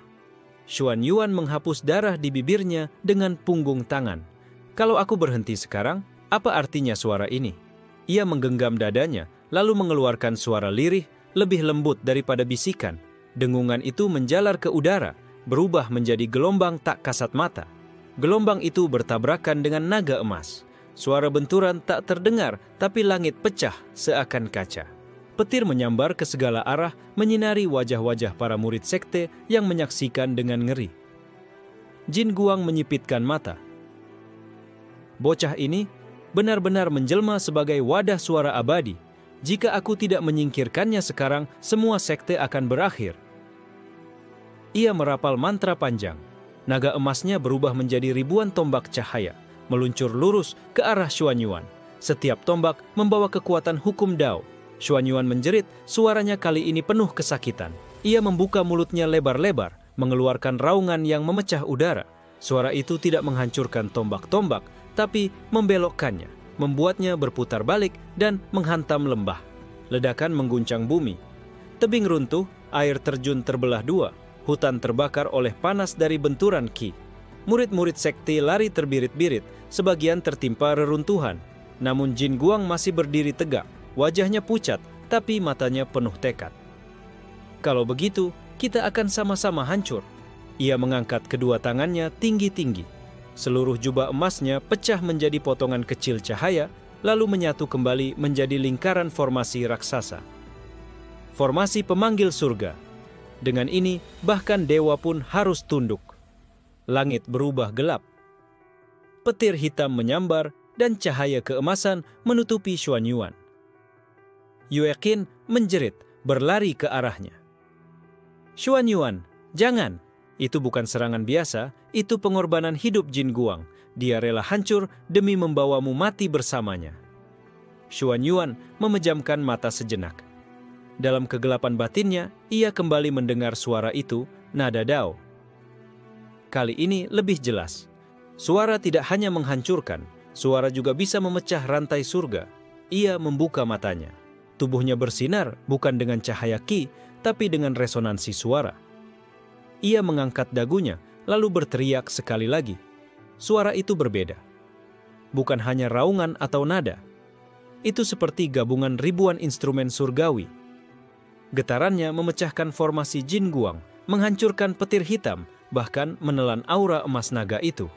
Xuan Yuan menghapus darah di bibirnya dengan punggung tangan. Kalau aku berhenti sekarang, apa artinya suara ini? Ia menggenggam dadanya, lalu mengeluarkan suara lirih, lebih lembut daripada bisikan. Dengungan itu menjalar ke udara, berubah menjadi gelombang tak kasat mata. Gelombang itu bertabrakan dengan naga emas. Suara benturan tak terdengar, tapi langit pecah seakan kaca. Petir menyambar ke segala arah, menyinari wajah-wajah para murid sekte yang menyaksikan dengan ngeri. Jin Guang menyipitkan mata. Bocah ini benar-benar menjelma sebagai wadah suara abadi. Jika aku tidak menyingkirkannya sekarang, semua sekte akan berakhir. Ia merapal mantra panjang. Naga emasnya berubah menjadi ribuan tombak cahaya, meluncur lurus ke arah Xuan Yuan. Setiap tombak membawa kekuatan hukum Dao. Xuan Yuan menjerit, suaranya kali ini penuh kesakitan. Ia membuka mulutnya lebar-lebar, mengeluarkan raungan yang memecah udara. Suara itu tidak menghancurkan tombak-tombak, tapi membelokkannya, membuatnya berputar balik dan menghantam lembah. Ledakan mengguncang bumi. Tebing runtuh, air terjun terbelah dua, hutan terbakar oleh panas dari benturan ki. Murid-murid sekte lari terbirit-birit, sebagian tertimpa reruntuhan. Namun Jin Guang masih berdiri tegak. Wajahnya pucat, tapi matanya penuh tekad. Kalau begitu, kita akan sama-sama hancur. Ia mengangkat kedua tangannya tinggi-tinggi. Seluruh jubah emasnya pecah menjadi potongan kecil cahaya, lalu menyatu kembali menjadi lingkaran formasi raksasa. Formasi pemanggil surga. Dengan ini, bahkan dewa pun harus tunduk. Langit berubah gelap. Petir hitam menyambar, dan cahaya keemasan menutupi Xuan Yuan. Yue Qin menjerit, berlari ke arahnya. Xuan Yuan, jangan. Itu bukan serangan biasa, itu pengorbanan hidup Jin Guang. Dia rela hancur demi membawamu mati bersamanya. Xuan Yuan memejamkan mata sejenak. Dalam kegelapan batinnya, ia kembali mendengar suara itu, nada Dao. Kali ini lebih jelas. Suara tidak hanya menghancurkan, suara juga bisa memecah rantai surga. Ia membuka matanya. Tubuhnya bersinar bukan dengan cahaya ki, tapi dengan resonansi suara. Ia mengangkat dagunya, lalu berteriak sekali lagi. Suara itu berbeda. Bukan hanya raungan atau nada. Itu seperti gabungan ribuan instrumen surgawi. Getarannya memecahkan formasi Jin Guang, menghancurkan petir hitam, bahkan menelan aura emas naga itu.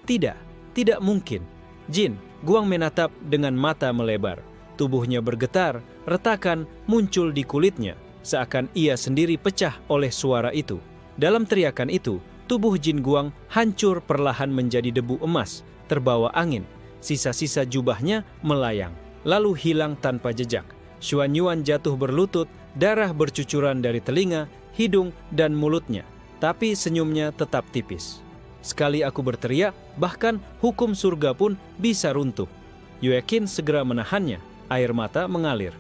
Tidak mungkin. Jin Guang menatap dengan mata melebar. Tubuhnya bergetar, retakan muncul di kulitnya, seakan ia sendiri pecah oleh suara itu. Dalam teriakan itu, tubuh Jin Guang hancur perlahan menjadi debu emas, terbawa angin. Sisa-sisa jubahnya melayang, lalu hilang tanpa jejak. Xuan Yuan jatuh berlutut, darah bercucuran dari telinga, hidung, dan mulutnya. Tapi senyumnya tetap tipis. Sekali aku berteriak, bahkan hukum surga pun bisa runtuh. Yue Qin segera menahannya. Air mata mengalir.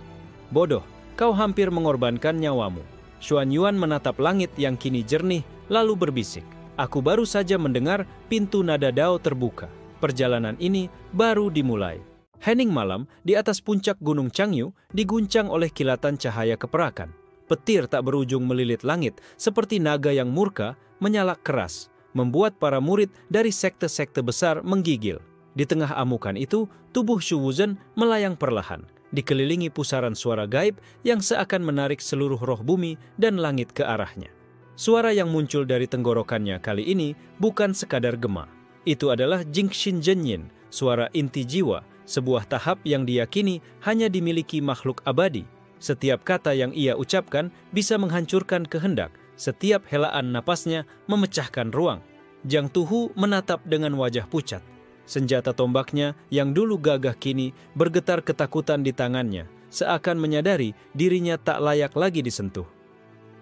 Bodoh, kau hampir mengorbankan nyawamu. Xuan Yuan menatap langit yang kini jernih, lalu berbisik. Aku baru saja mendengar pintu nada Dao terbuka. Perjalanan ini baru dimulai. Hening malam di atas puncak Gunung Changyu diguncang oleh kilatan cahaya keperakan. Petir tak berujung melilit langit, seperti naga yang murka menyalak keras, membuat para murid dari sekte-sekte besar menggigil. Di tengah amukan itu, tubuh Shu Wuzhen melayang perlahan, dikelilingi pusaran suara gaib yang seakan menarik seluruh roh bumi dan langit ke arahnya. Suara yang muncul dari tenggorokannya kali ini bukan sekadar gema. Itu adalah Jingxin Zhenyin, suara inti jiwa, sebuah tahap yang diyakini hanya dimiliki makhluk abadi. Setiap kata yang ia ucapkan bisa menghancurkan kehendak, setiap helaan napasnya memecahkan ruang. Jiang Tuhu menatap dengan wajah pucat. Senjata tombaknya yang dulu gagah kini bergetar ketakutan di tangannya, seakan menyadari dirinya tak layak lagi disentuh.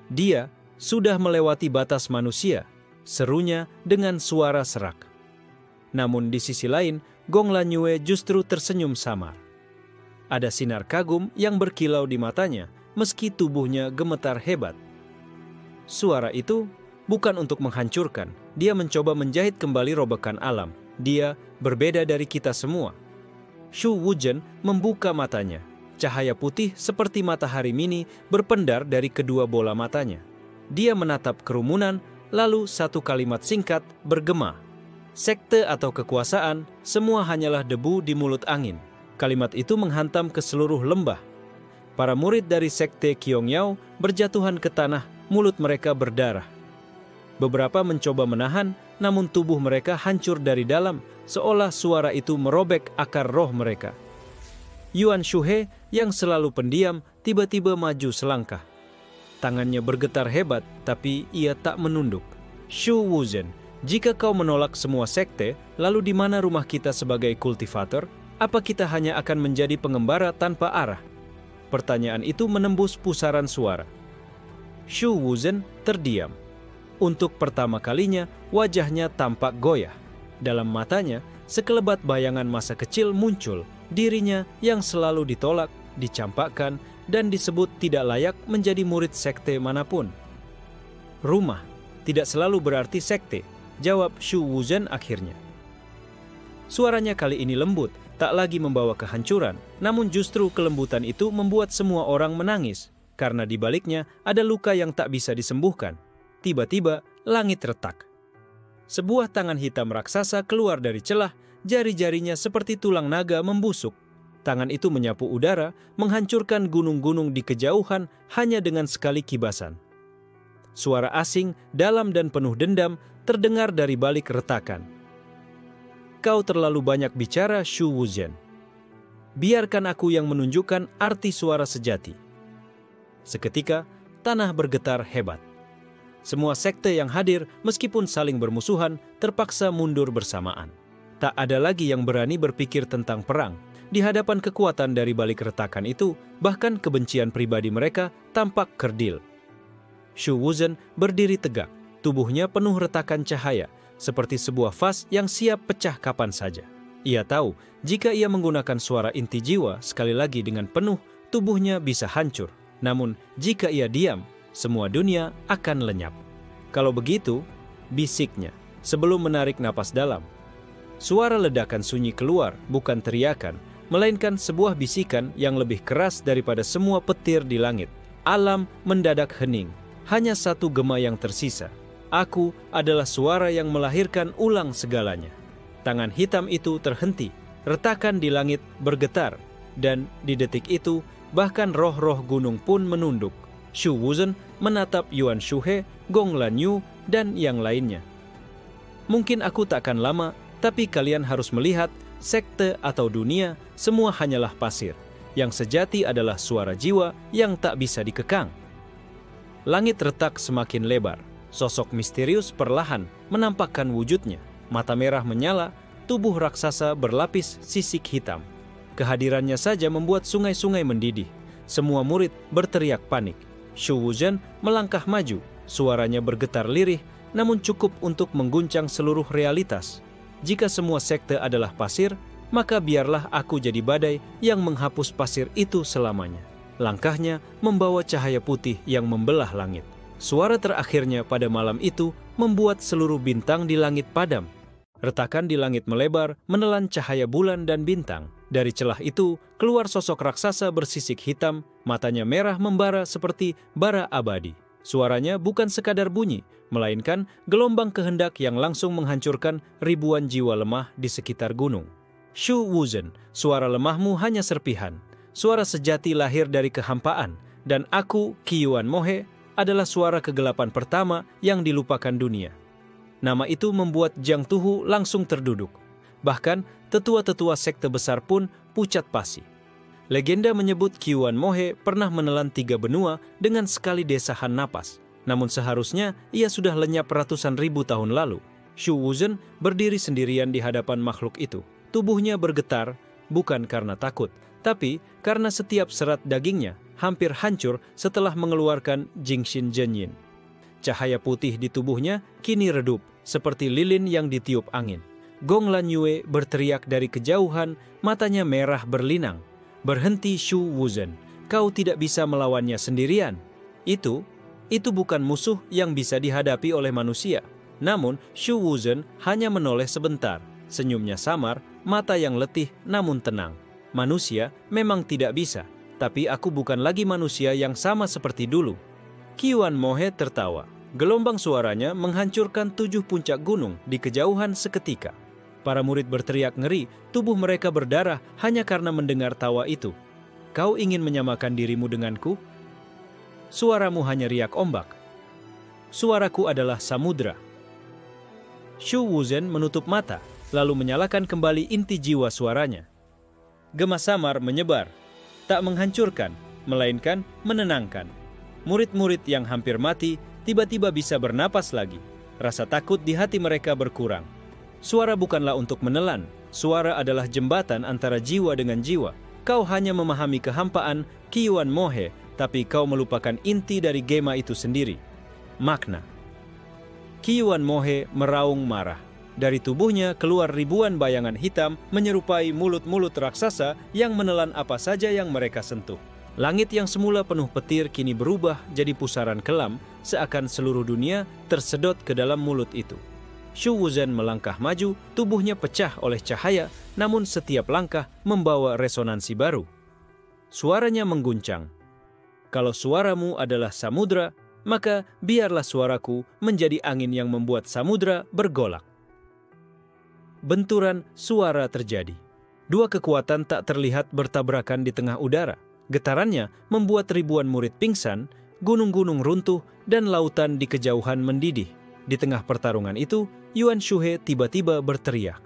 Dia sudah melewati batas manusia, serunya dengan suara serak. Namun di sisi lain, Gong Lanyue justru tersenyum samar. Ada sinar kagum yang berkilau di matanya, meski tubuhnya gemetar hebat. Suara itu bukan untuk menghancurkan, dia mencoba menjahit kembali robekan alam. Dia berbeda dari kita semua. Shu Wuzhen membuka matanya. Cahaya putih seperti matahari mini berpendar dari kedua bola matanya. Dia menatap kerumunan, lalu satu kalimat singkat bergema. Sekte atau kekuasaan, semua hanyalah debu di mulut angin. Kalimat itu menghantam ke seluruh lembah. Para murid dari sekte Qiong berjatuhan ke tanah, mulut mereka berdarah. Beberapa mencoba menahan, namun tubuh mereka hancur dari dalam, seolah suara itu merobek akar roh mereka. Yuan Shuhe yang selalu pendiam tiba-tiba maju selangkah. Tangannya bergetar hebat, tapi ia tak menunduk. Shu Wuzhen, jika kau menolak semua sekte, lalu di mana rumah kita sebagai kultivator? Apa kita hanya akan menjadi pengembara tanpa arah? Pertanyaan itu menembus pusaran suara. Shu Wuzhen terdiam. Untuk pertama kalinya, wajahnya tampak goyah. Dalam matanya, sekelebat bayangan masa kecil muncul. Dirinya yang selalu ditolak, dicampakkan, dan disebut tidak layak menjadi murid sekte manapun. Rumah tidak selalu berarti sekte, jawab Shu Wuzhen akhirnya. Suaranya kali ini lembut, tak lagi membawa kehancuran, namun justru kelembutan itu membuat semua orang menangis, karena di baliknya ada luka yang tak bisa disembuhkan. Tiba-tiba, langit retak. Sebuah tangan hitam raksasa keluar dari celah, jari-jarinya seperti tulang naga membusuk. Tangan itu menyapu udara, menghancurkan gunung-gunung di kejauhan hanya dengan sekali kibasan. Suara asing, dalam dan penuh dendam, terdengar dari balik retakan. Kau terlalu banyak bicara, Shu Wuzhen. Biarkan aku yang menunjukkan arti suara sejati. Seketika, tanah bergetar hebat. Semua sekte yang hadir, meskipun saling bermusuhan, terpaksa mundur bersamaan. Tak ada lagi yang berani berpikir tentang perang. Di hadapan kekuatan dari balik retakan itu, bahkan kebencian pribadi mereka tampak kerdil. Shu Wuzhen berdiri tegak, tubuhnya penuh retakan cahaya, seperti sebuah vas yang siap pecah kapan saja. Ia tahu, jika ia menggunakan suara inti jiwa sekali lagi dengan penuh, tubuhnya bisa hancur. Namun, jika ia diam, semua dunia akan lenyap. Kalau begitu, bisiknya, sebelum menarik napas dalam. Suara ledakan sunyi keluar, bukan teriakan, melainkan sebuah bisikan yang lebih keras daripada semua petir di langit. Alam mendadak hening, hanya satu gema yang tersisa. Aku adalah suara yang melahirkan ulang segalanya. Tangan hitam itu terhenti, retakan di langit bergetar, dan di detik itu, bahkan roh-roh gunung pun menunduk. Shu Wuzhen menatap Yuan Shuhe, Gong Lanyu, dan yang lainnya. Mungkin aku tak akan lama, tapi kalian harus melihat, sekte atau dunia, semua hanyalah pasir. Yang sejati adalah suara jiwa yang tak bisa dikekang. Langit retak semakin lebar. Sosok misterius perlahan menampakkan wujudnya. Mata merah menyala, tubuh raksasa berlapis sisik hitam. Kehadirannya saja membuat sungai-sungai mendidih. Semua murid berteriak panik. Shu Wuzhen melangkah maju, suaranya bergetar lirih, namun cukup untuk mengguncang seluruh realitas. Jika semua sekte adalah pasir, maka biarlah aku jadi badai yang menghapus pasir itu selamanya. Langkahnya membawa cahaya putih yang membelah langit. Suara terakhirnya pada malam itu membuat seluruh bintang di langit padam. Retakan di langit melebar, menelan cahaya bulan dan bintang. Dari celah itu, keluar sosok raksasa bersisik hitam, matanya merah membara seperti bara abadi. Suaranya bukan sekadar bunyi, melainkan gelombang kehendak yang langsung menghancurkan ribuan jiwa lemah di sekitar gunung. Shu Wuzhen, suara lemahmu hanya serpihan. Suara sejati lahir dari kehampaan, dan aku, Qiyuan Mohe, adalah suara kegelapan pertama yang dilupakan dunia. Nama itu membuat Jiang Tuhu langsung terduduk. Bahkan, tetua-tetua sekte besar pun pucat pasi. Legenda menyebut Qiuan Mohe pernah menelan 3 benua dengan sekali desahan napas. Namun seharusnya ia sudah lenyap ratusan ribu tahun lalu. Shu Wuzhen berdiri sendirian di hadapan makhluk itu. Tubuhnya bergetar, bukan karena takut, tapi karena setiap serat dagingnya hampir hancur setelah mengeluarkan Jingxin Zhenyin. Cahaya putih di tubuhnya kini redup, seperti lilin yang ditiup angin. Gong Lanyue berteriak dari kejauhan, matanya merah berlinang. "Berhenti Shu Wuzhen, kau tidak bisa melawannya sendirian." Itu bukan musuh yang bisa dihadapi oleh manusia. Namun Shu Wuzhen hanya menoleh sebentar, senyumnya samar, mata yang letih namun tenang. "Manusia memang tidak bisa, tapi aku bukan lagi manusia yang sama seperti dulu." Qiuan Mohe tertawa. Gelombang suaranya menghancurkan 7 puncak gunung di kejauhan seketika. Para murid berteriak ngeri, tubuh mereka berdarah hanya karena mendengar tawa itu. "Kau ingin menyamakan dirimu denganku? Suaramu hanya riak ombak. Suaraku adalah samudra." Shu Wuzhen menutup mata, lalu menyalakan kembali inti jiwa suaranya. Gema samar menyebar, tak menghancurkan, melainkan menenangkan. Murid-murid yang hampir mati tiba-tiba bisa bernapas lagi. Rasa takut di hati mereka berkurang. Suara bukanlah untuk menelan, suara adalah jembatan antara jiwa dengan jiwa. Kau hanya memahami kehampaan Qiuan Mohe, tapi kau melupakan inti dari gema itu sendiri. Makna. Qiuan Mohe meraung marah. Dari tubuhnya keluar ribuan bayangan hitam menyerupai mulut-mulut raksasa yang menelan apa saja yang mereka sentuh. Langit yang semula penuh petir kini berubah jadi pusaran kelam, seakan seluruh dunia tersedot ke dalam mulut itu. Shu Wuzhen melangkah maju, tubuhnya pecah oleh cahaya, namun setiap langkah membawa resonansi baru. Suaranya mengguncang. "Kalau suaramu adalah samudra, maka biarlah suaraku menjadi angin yang membuat samudra bergolak." Benturan suara terjadi. 2 kekuatan tak terlihat bertabrakan di tengah udara. Getarannya membuat ribuan murid pingsan, gunung-gunung runtuh, dan lautan di kejauhan mendidih. Di tengah pertarungan itu, Yuan Shuhe tiba-tiba berteriak,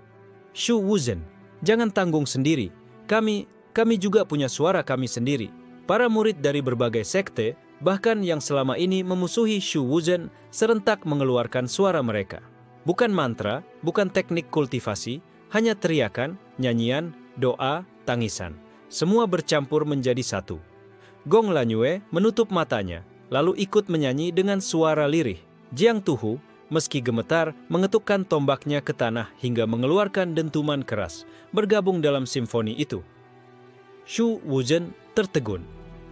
"Shu Wuzhen, jangan tanggung sendiri. Kami juga punya suara kami sendiri." Para murid dari berbagai sekte, bahkan yang selama ini memusuhi Shu Wuzhen, serentak mengeluarkan suara mereka. Bukan mantra, bukan teknik kultivasi, hanya teriakan, nyanyian, doa, tangisan. Semua bercampur menjadi satu. Gong Lanyue menutup matanya, lalu ikut menyanyi dengan suara lirih. Jiang Tuhu, meski gemetar, mengetukkan tombaknya ke tanah hingga mengeluarkan dentuman keras, bergabung dalam simfoni itu. Shu Wuzhen tertegun.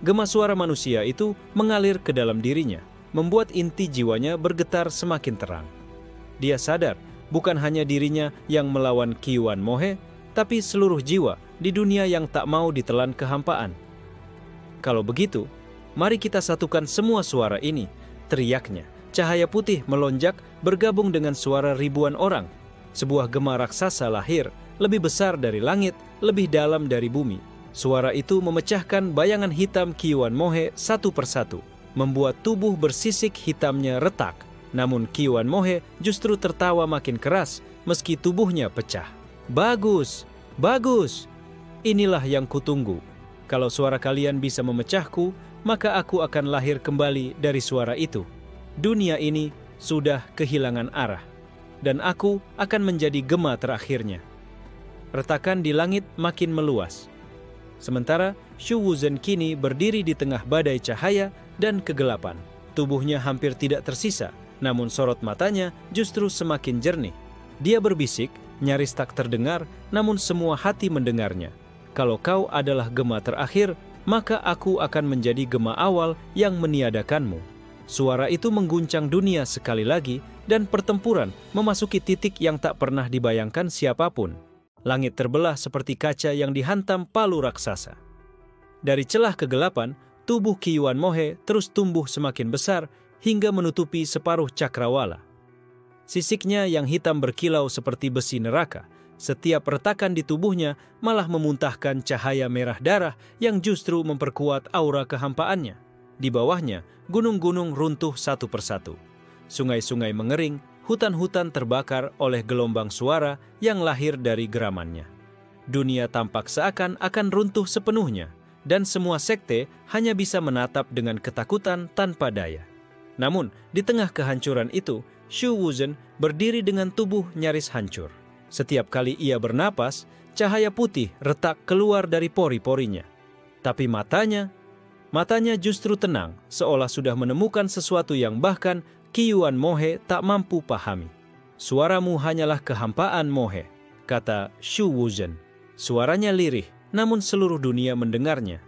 Gema suara manusia itu mengalir ke dalam dirinya, membuat inti jiwanya bergetar semakin terang. Dia sadar, bukan hanya dirinya yang melawan Qiuan Mohe, tapi seluruh jiwa di dunia yang tak mau ditelan kehampaan. "Kalau begitu, mari kita satukan semua suara ini," teriaknya. Cahaya putih melonjak bergabung dengan suara ribuan orang. Sebuah gema raksasa lahir, lebih besar dari langit, lebih dalam dari bumi. Suara itu memecahkan bayangan hitam Qiuan Mohe satu persatu, membuat tubuh bersisik hitamnya retak. Namun Qiuan Mohe justru tertawa makin keras meski tubuhnya pecah. "Bagus, bagus. Inilah yang kutunggu. Kalau suara kalian bisa memecahku, maka aku akan lahir kembali dari suara itu. Dunia ini sudah kehilangan arah, dan aku akan menjadi gema terakhirnya." Retakan di langit makin meluas. Sementara Shu Wuzhen kini berdiri di tengah badai cahaya dan kegelapan. Tubuhnya hampir tidak tersisa, namun sorot matanya justru semakin jernih. Dia berbisik, nyaris tak terdengar, namun semua hati mendengarnya. "Kalau kau adalah gema terakhir, maka aku akan menjadi gema awal yang meniadakanmu." Suara itu mengguncang dunia sekali lagi, dan pertempuran memasuki titik yang tak pernah dibayangkan siapapun. Langit terbelah seperti kaca yang dihantam palu raksasa. Dari celah kegelapan, tubuh Qiuan Mohe terus tumbuh semakin besar hingga menutupi separuh cakrawala. Sisiknya yang hitam berkilau seperti besi neraka. Setiap retakan di tubuhnya malah memuntahkan cahaya merah darah yang justru memperkuat aura kehampaannya. Di bawahnya, gunung-gunung runtuh satu persatu. Sungai-sungai mengering, hutan-hutan terbakar oleh gelombang suara yang lahir dari geramannya. Dunia tampak seakan akan runtuh sepenuhnya, dan semua sekte hanya bisa menatap dengan ketakutan tanpa daya. Namun, di tengah kehancuran itu, Shu Wuzhen berdiri dengan tubuh nyaris hancur. Setiap kali ia bernapas, cahaya putih retak keluar dari pori-porinya. Tapi matanya justru tenang, seolah sudah menemukan sesuatu yang bahkan Qi Yuan Mohe tak mampu pahami. "Suaramu hanyalah kehampaan, Mohe," kata Shu Wuzhen. Suaranya lirih, namun seluruh dunia mendengarnya.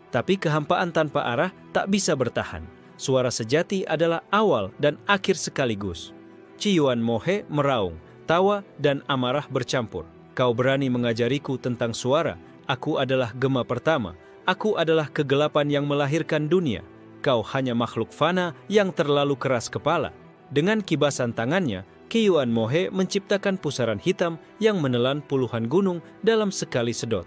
Tapi kehampaan tanpa arah tak bisa bertahan. Suara sejati adalah awal dan akhir sekaligus. Qi Yuan Mohe meraung, tawa dan amarah bercampur. "Kau berani mengajariku tentang suara? Aku adalah gema pertama. Aku adalah kegelapan yang melahirkan dunia. Kau hanya makhluk fana yang terlalu keras kepala." Dengan kibasan tangannya, Qi Yuan Mohe menciptakan pusaran hitam yang menelan puluhan gunung dalam sekali sedot.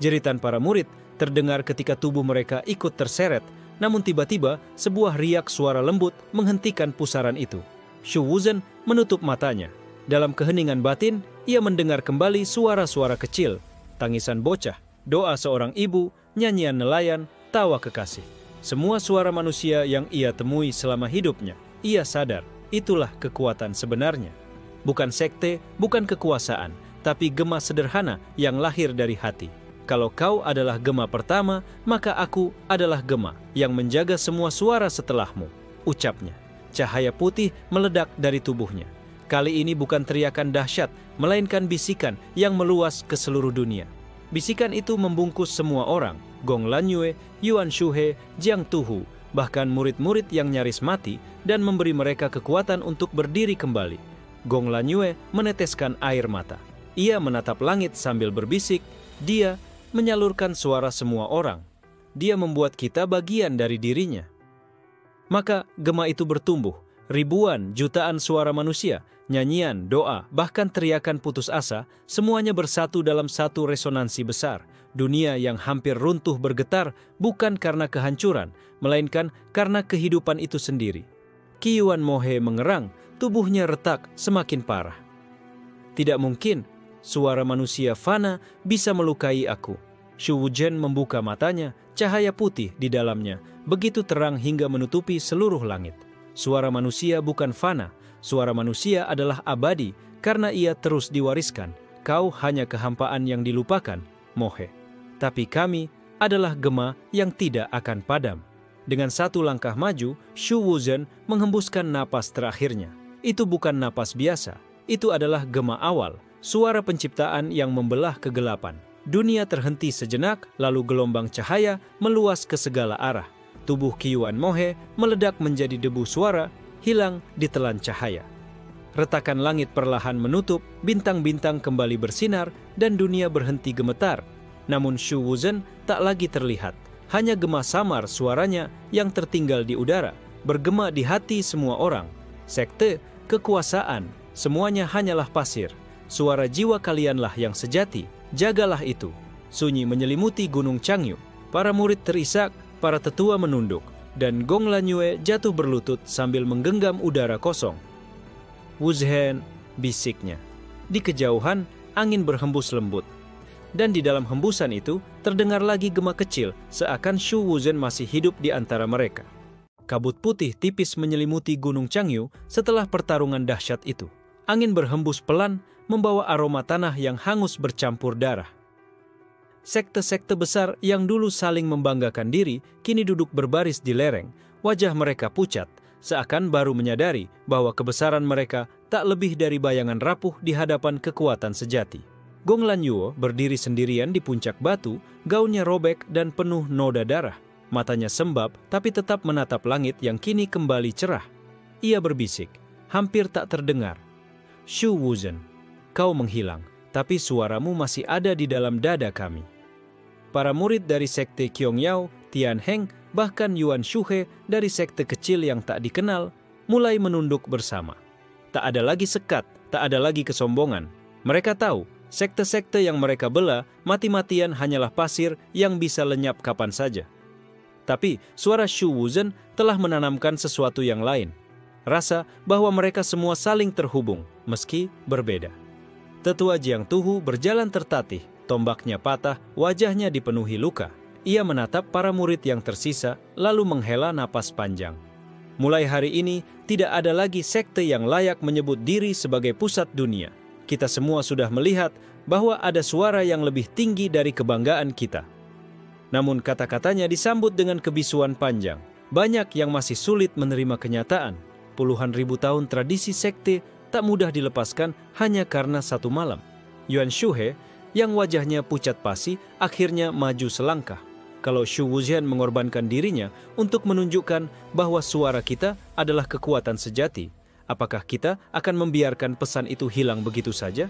Jeritan para murid terdengar ketika tubuh mereka ikut terseret, namun tiba-tiba sebuah riak suara lembut menghentikan pusaran itu. Shu Wuzhen menutup matanya. Dalam keheningan batin, ia mendengar kembali suara-suara kecil, tangisan bocah, doa seorang ibu, nyanyian nelayan, tawa kekasih. Semua suara manusia yang ia temui selama hidupnya. Ia sadar, itulah kekuatan sebenarnya. Bukan sekte, bukan kekuasaan, tapi gema sederhana yang lahir dari hati. Kalau kau adalah gema pertama, maka aku adalah gema yang menjaga semua suara setelahmu, ucapnya. Cahaya putih meledak dari tubuhnya. Kali ini bukan teriakan dahsyat, melainkan bisikan yang meluas ke seluruh dunia. Bisikan itu membungkus semua orang, Gong Lanyue, Yuan Shuhe, Jiang Tuhu, bahkan murid-murid yang nyaris mati, dan memberi mereka kekuatan untuk berdiri kembali. Gong Lanyue meneteskan air mata. Ia menatap langit sambil berbisik, "Dia menyalurkan suara semua orang. Dia membuat kita bagian dari dirinya." Maka gema itu bertumbuh. Ribuan, jutaan suara manusia, nyanyian, doa, bahkan teriakan putus asa, semuanya bersatu dalam satu resonansi besar. Dunia yang hampir runtuh bergetar bukan karena kehancuran, melainkan karena kehidupan itu sendiri. Qi Yuan Mohe mengerang, tubuhnya retak semakin parah. "Tidak mungkin, suara manusia fana bisa melukai aku." Shu Wuzhen membuka matanya, cahaya putih di dalamnya, begitu terang hingga menutupi seluruh langit. Suara manusia bukan fana, suara manusia adalah abadi karena ia terus diwariskan. Kau hanya kehampaan yang dilupakan, Mohe. Tapi kami adalah gema yang tidak akan padam. Dengan satu langkah maju, Shu Wuzhen menghembuskan napas terakhirnya. Itu bukan napas biasa, itu adalah gema awal, suara penciptaan yang membelah kegelapan. Dunia terhenti sejenak, lalu gelombang cahaya meluas ke segala arah. Tubuh Qi Yuan Mohe meledak menjadi debu suara, hilang ditelan cahaya. Retakan langit perlahan menutup, bintang-bintang kembali bersinar, dan dunia berhenti gemetar. Namun Shu Wuzhen tak lagi terlihat, hanya gema samar suaranya yang tertinggal di udara, bergema di hati semua orang. Sekte, kekuasaan, semuanya hanyalah pasir. Suara jiwa kalianlah yang sejati, jagalah itu. Sunyi menyelimuti Gunung Changyu. Para murid terisak, para tetua menunduk, dan Gong Lanyue jatuh berlutut sambil menggenggam udara kosong. "Wuzhen," bisiknya. Di kejauhan, angin berhembus lembut. Dan di dalam hembusan itu, terdengar lagi gema kecil, seakan Shu Wuzhen masih hidup di antara mereka. Kabut putih tipis menyelimuti Gunung Changyu setelah pertarungan dahsyat itu. Angin berhembus pelan, membawa aroma tanah yang hangus bercampur darah. Sekte-sekte besar yang dulu saling membanggakan diri, kini duduk berbaris di lereng. Wajah mereka pucat, seakan baru menyadari bahwa kebesaran mereka tak lebih dari bayangan rapuh di hadapan kekuatan sejati. Gong Lanyue berdiri sendirian di puncak batu, gaunnya robek dan penuh noda darah. Matanya sembab, tapi tetap menatap langit yang kini kembali cerah. Ia berbisik, hampir tak terdengar. "Shu Wuzhen, kau menghilang, tapi suaramu masih ada di dalam dada kami." Para murid dari sekte Qiong-Yao, Tian Heng, bahkan Yuan Shuhe dari sekte kecil yang tak dikenal, mulai menunduk bersama. Tak ada lagi sekat, tak ada lagi kesombongan. Mereka tahu, sekte-sekte yang mereka bela mati-matian hanyalah pasir yang bisa lenyap kapan saja. Tapi suara Shu Wuzhen telah menanamkan sesuatu yang lain. rasa bahwa mereka semua saling terhubung, meski berbeda. Tetua Jiang Tuhu berjalan tertatih, tombaknya patah, wajahnya dipenuhi luka. Ia menatap para murid yang tersisa, lalu menghela napas panjang. Mulai hari ini, tidak ada lagi sekte yang layak menyebut diri sebagai pusat dunia. Kita semua sudah melihat bahwa ada suara yang lebih tinggi dari kebanggaan kita. Namun kata-katanya disambut dengan kebisuan panjang. Banyak yang masih sulit menerima kenyataan. Puluhan ribu tahun tradisi sekte tak mudah dilepaskan hanya karena satu malam. Yuan Shuhe, yang wajahnya pucat pasi, akhirnya maju selangkah. Kalau Shu Wuzhen mengorbankan dirinya untuk menunjukkan bahwa suara kita adalah kekuatan sejati, apakah kita akan membiarkan pesan itu hilang begitu saja?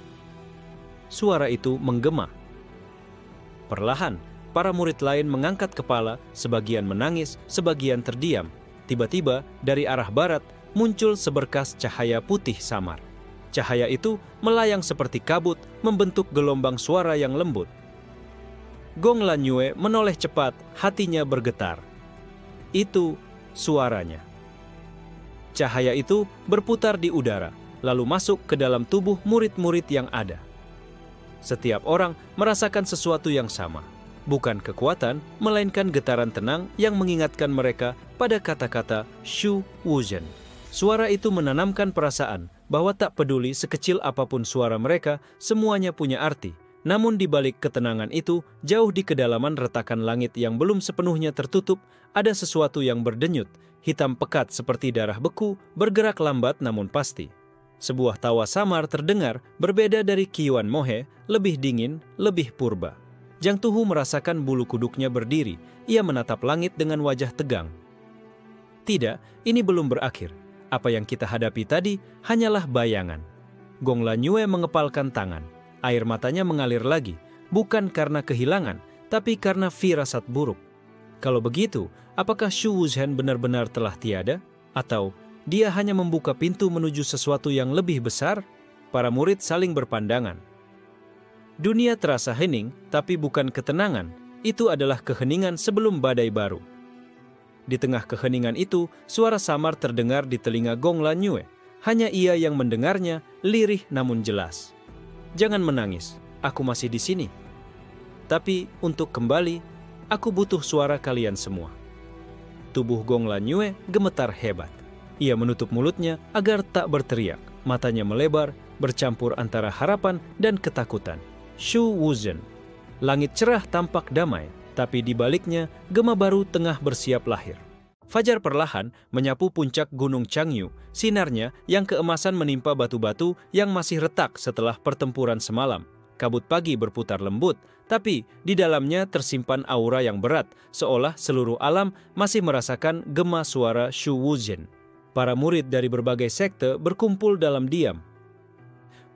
Suara itu menggema. Perlahan, para murid lain mengangkat kepala, sebagian menangis, sebagian terdiam. Tiba-tiba, dari arah barat, muncul seberkas cahaya putih samar. Cahaya itu melayang seperti kabut, membentuk gelombang suara yang lembut. Gong Lanyue menoleh cepat, hatinya bergetar. Itu suaranya. Cahaya itu berputar di udara, lalu masuk ke dalam tubuh murid-murid yang ada. Setiap orang merasakan sesuatu yang sama. Bukan kekuatan, melainkan getaran tenang yang mengingatkan mereka pada kata-kata Shu Wuzhen. Suara itu menanamkan perasaan bahwa tak peduli sekecil apapun suara mereka, semuanya punya arti. Namun di balik ketenangan itu, jauh di kedalaman retakan langit yang belum sepenuhnya tertutup, ada sesuatu yang berdenyut, hitam pekat seperti darah beku, bergerak lambat namun pasti. Sebuah tawa samar terdengar, berbeda dari Qiyuan Mohe, lebih dingin, lebih purba. Jiang Tuhu merasakan bulu kuduknya berdiri, ia menatap langit dengan wajah tegang. Tidak, ini belum berakhir. Apa yang kita hadapi tadi hanyalah bayangan. Gong Lanyue mengepalkan tangan. Air matanya mengalir lagi, bukan karena kehilangan, tapi karena firasat buruk. Kalau begitu, apakah Shu Wuzhen benar-benar telah tiada? Atau dia hanya membuka pintu menuju sesuatu yang lebih besar? Para murid saling berpandangan. Dunia terasa hening, tapi bukan ketenangan. Itu adalah keheningan sebelum badai baru. Di tengah keheningan itu, suara samar terdengar di telinga Gong Lanyue. Hanya ia yang mendengarnya, lirih namun jelas. Jangan menangis, aku masih di sini. Tapi untuk kembali, aku butuh suara kalian semua. Tubuh Gong Lanyue gemetar hebat. Ia menutup mulutnya agar tak berteriak. Matanya melebar, bercampur antara harapan dan ketakutan. Shu Wuzhen. Langit cerah tampak damai, tapi di baliknya gema baru tengah bersiap lahir. Fajar perlahan menyapu puncak Gunung Changyu, sinarnya yang keemasan menimpa batu-batu yang masih retak setelah pertempuran semalam. Kabut pagi berputar lembut, tapi di dalamnya tersimpan aura yang berat, seolah seluruh alam masih merasakan gema suara Shu Wuzhen. Para murid dari berbagai sekte berkumpul dalam diam.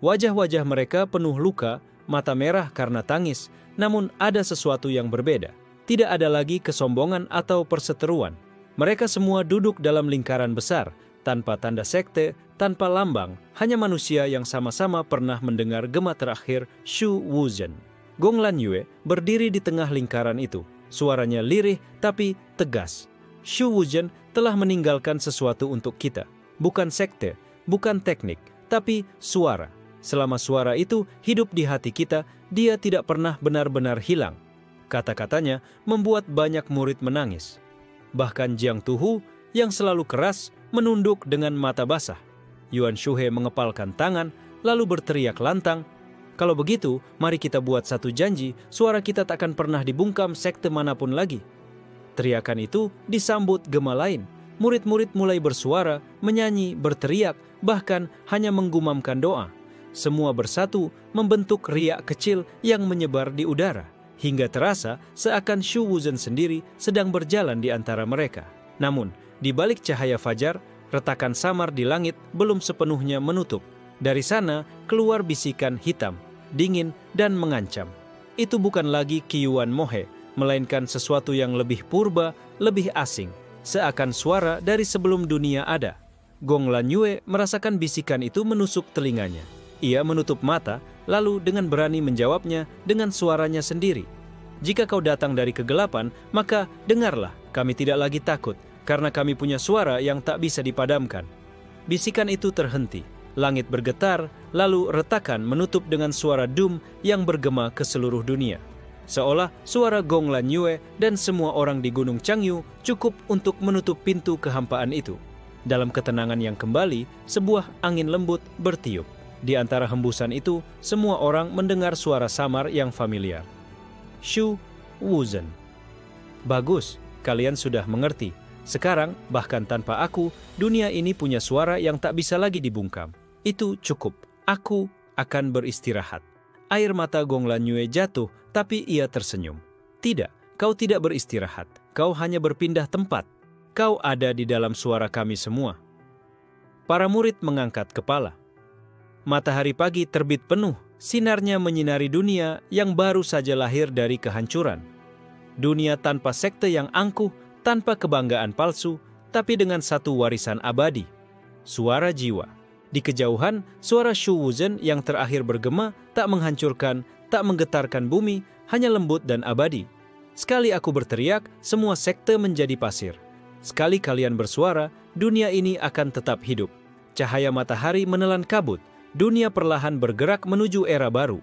Wajah-wajah mereka penuh luka, mata merah karena tangis, namun ada sesuatu yang berbeda. Tidak ada lagi kesombongan atau perseteruan. Mereka semua duduk dalam lingkaran besar, tanpa tanda sekte, tanpa lambang, hanya manusia yang sama-sama pernah mendengar gema terakhir Shu Wuzhen. Gong Lanyue berdiri di tengah lingkaran itu. Suaranya lirih tapi tegas. Shu Wuzhen telah meninggalkan sesuatu untuk kita. Bukan sekte, bukan teknik, tapi suara. Selama suara itu hidup di hati kita, dia tidak pernah benar-benar hilang. Kata-katanya membuat banyak murid menangis. Bahkan Jiang Tuhu yang selalu keras menunduk dengan mata basah. Yuan Shuhe mengepalkan tangan lalu berteriak lantang, "Kalau begitu, mari kita buat satu janji, suara kita tak akan pernah dibungkam sekte manapun lagi." Teriakan itu disambut gema lain. Murid-murid mulai bersuara, menyanyi, berteriak, bahkan hanya menggumamkan doa. Semua bersatu membentuk riak kecil yang menyebar di udara. Hingga terasa seakan Shu Wuzhen sendiri sedang berjalan di antara mereka. Namun, di balik cahaya fajar, retakan samar di langit belum sepenuhnya menutup. Dari sana keluar bisikan hitam, dingin, dan mengancam. Itu bukan lagi Qiyuan Mohe, melainkan sesuatu yang lebih purba, lebih asing. Seakan suara dari sebelum dunia ada. Gong Lanyue merasakan bisikan itu menusuk telinganya. Ia menutup mata, lalu dengan berani menjawabnya dengan suaranya sendiri. "Jika kau datang dari kegelapan, maka dengarlah, kami tidak lagi takut, karena kami punya suara yang tak bisa dipadamkan." Bisikan itu terhenti. Langit bergetar, lalu retakan menutup dengan suara dum yang bergema ke seluruh dunia. Seolah suara Gong Lan Yue dan semua orang di Gunung Changyu cukup untuk menutup pintu kehampaan itu. Dalam ketenangan yang kembali, sebuah angin lembut bertiup. Di antara hembusan itu, semua orang mendengar suara samar yang familiar. Shu Wuzhen. Bagus, kalian sudah mengerti. Sekarang, bahkan tanpa aku, dunia ini punya suara yang tak bisa lagi dibungkam. Itu cukup. Aku akan beristirahat. Air mata Gong Lan Yue jatuh, tapi ia tersenyum. Tidak, kau tidak beristirahat. Kau hanya berpindah tempat. Kau ada di dalam suara kami semua. Para murid mengangkat kepala. Matahari pagi terbit penuh. Sinarnya menyinari dunia yang baru saja lahir dari kehancuran. Dunia tanpa sekte yang angkuh, tanpa kebanggaan palsu, tapi dengan satu warisan abadi. Suara jiwa. Di kejauhan, suara Shu Wuzhen yang terakhir bergema tak menghancurkan, tak menggetarkan bumi, hanya lembut dan abadi. Sekali aku berteriak, semua sekte menjadi pasir. Sekali kalian bersuara, dunia ini akan tetap hidup. Cahaya matahari menelan kabut, dunia perlahan bergerak menuju era baru.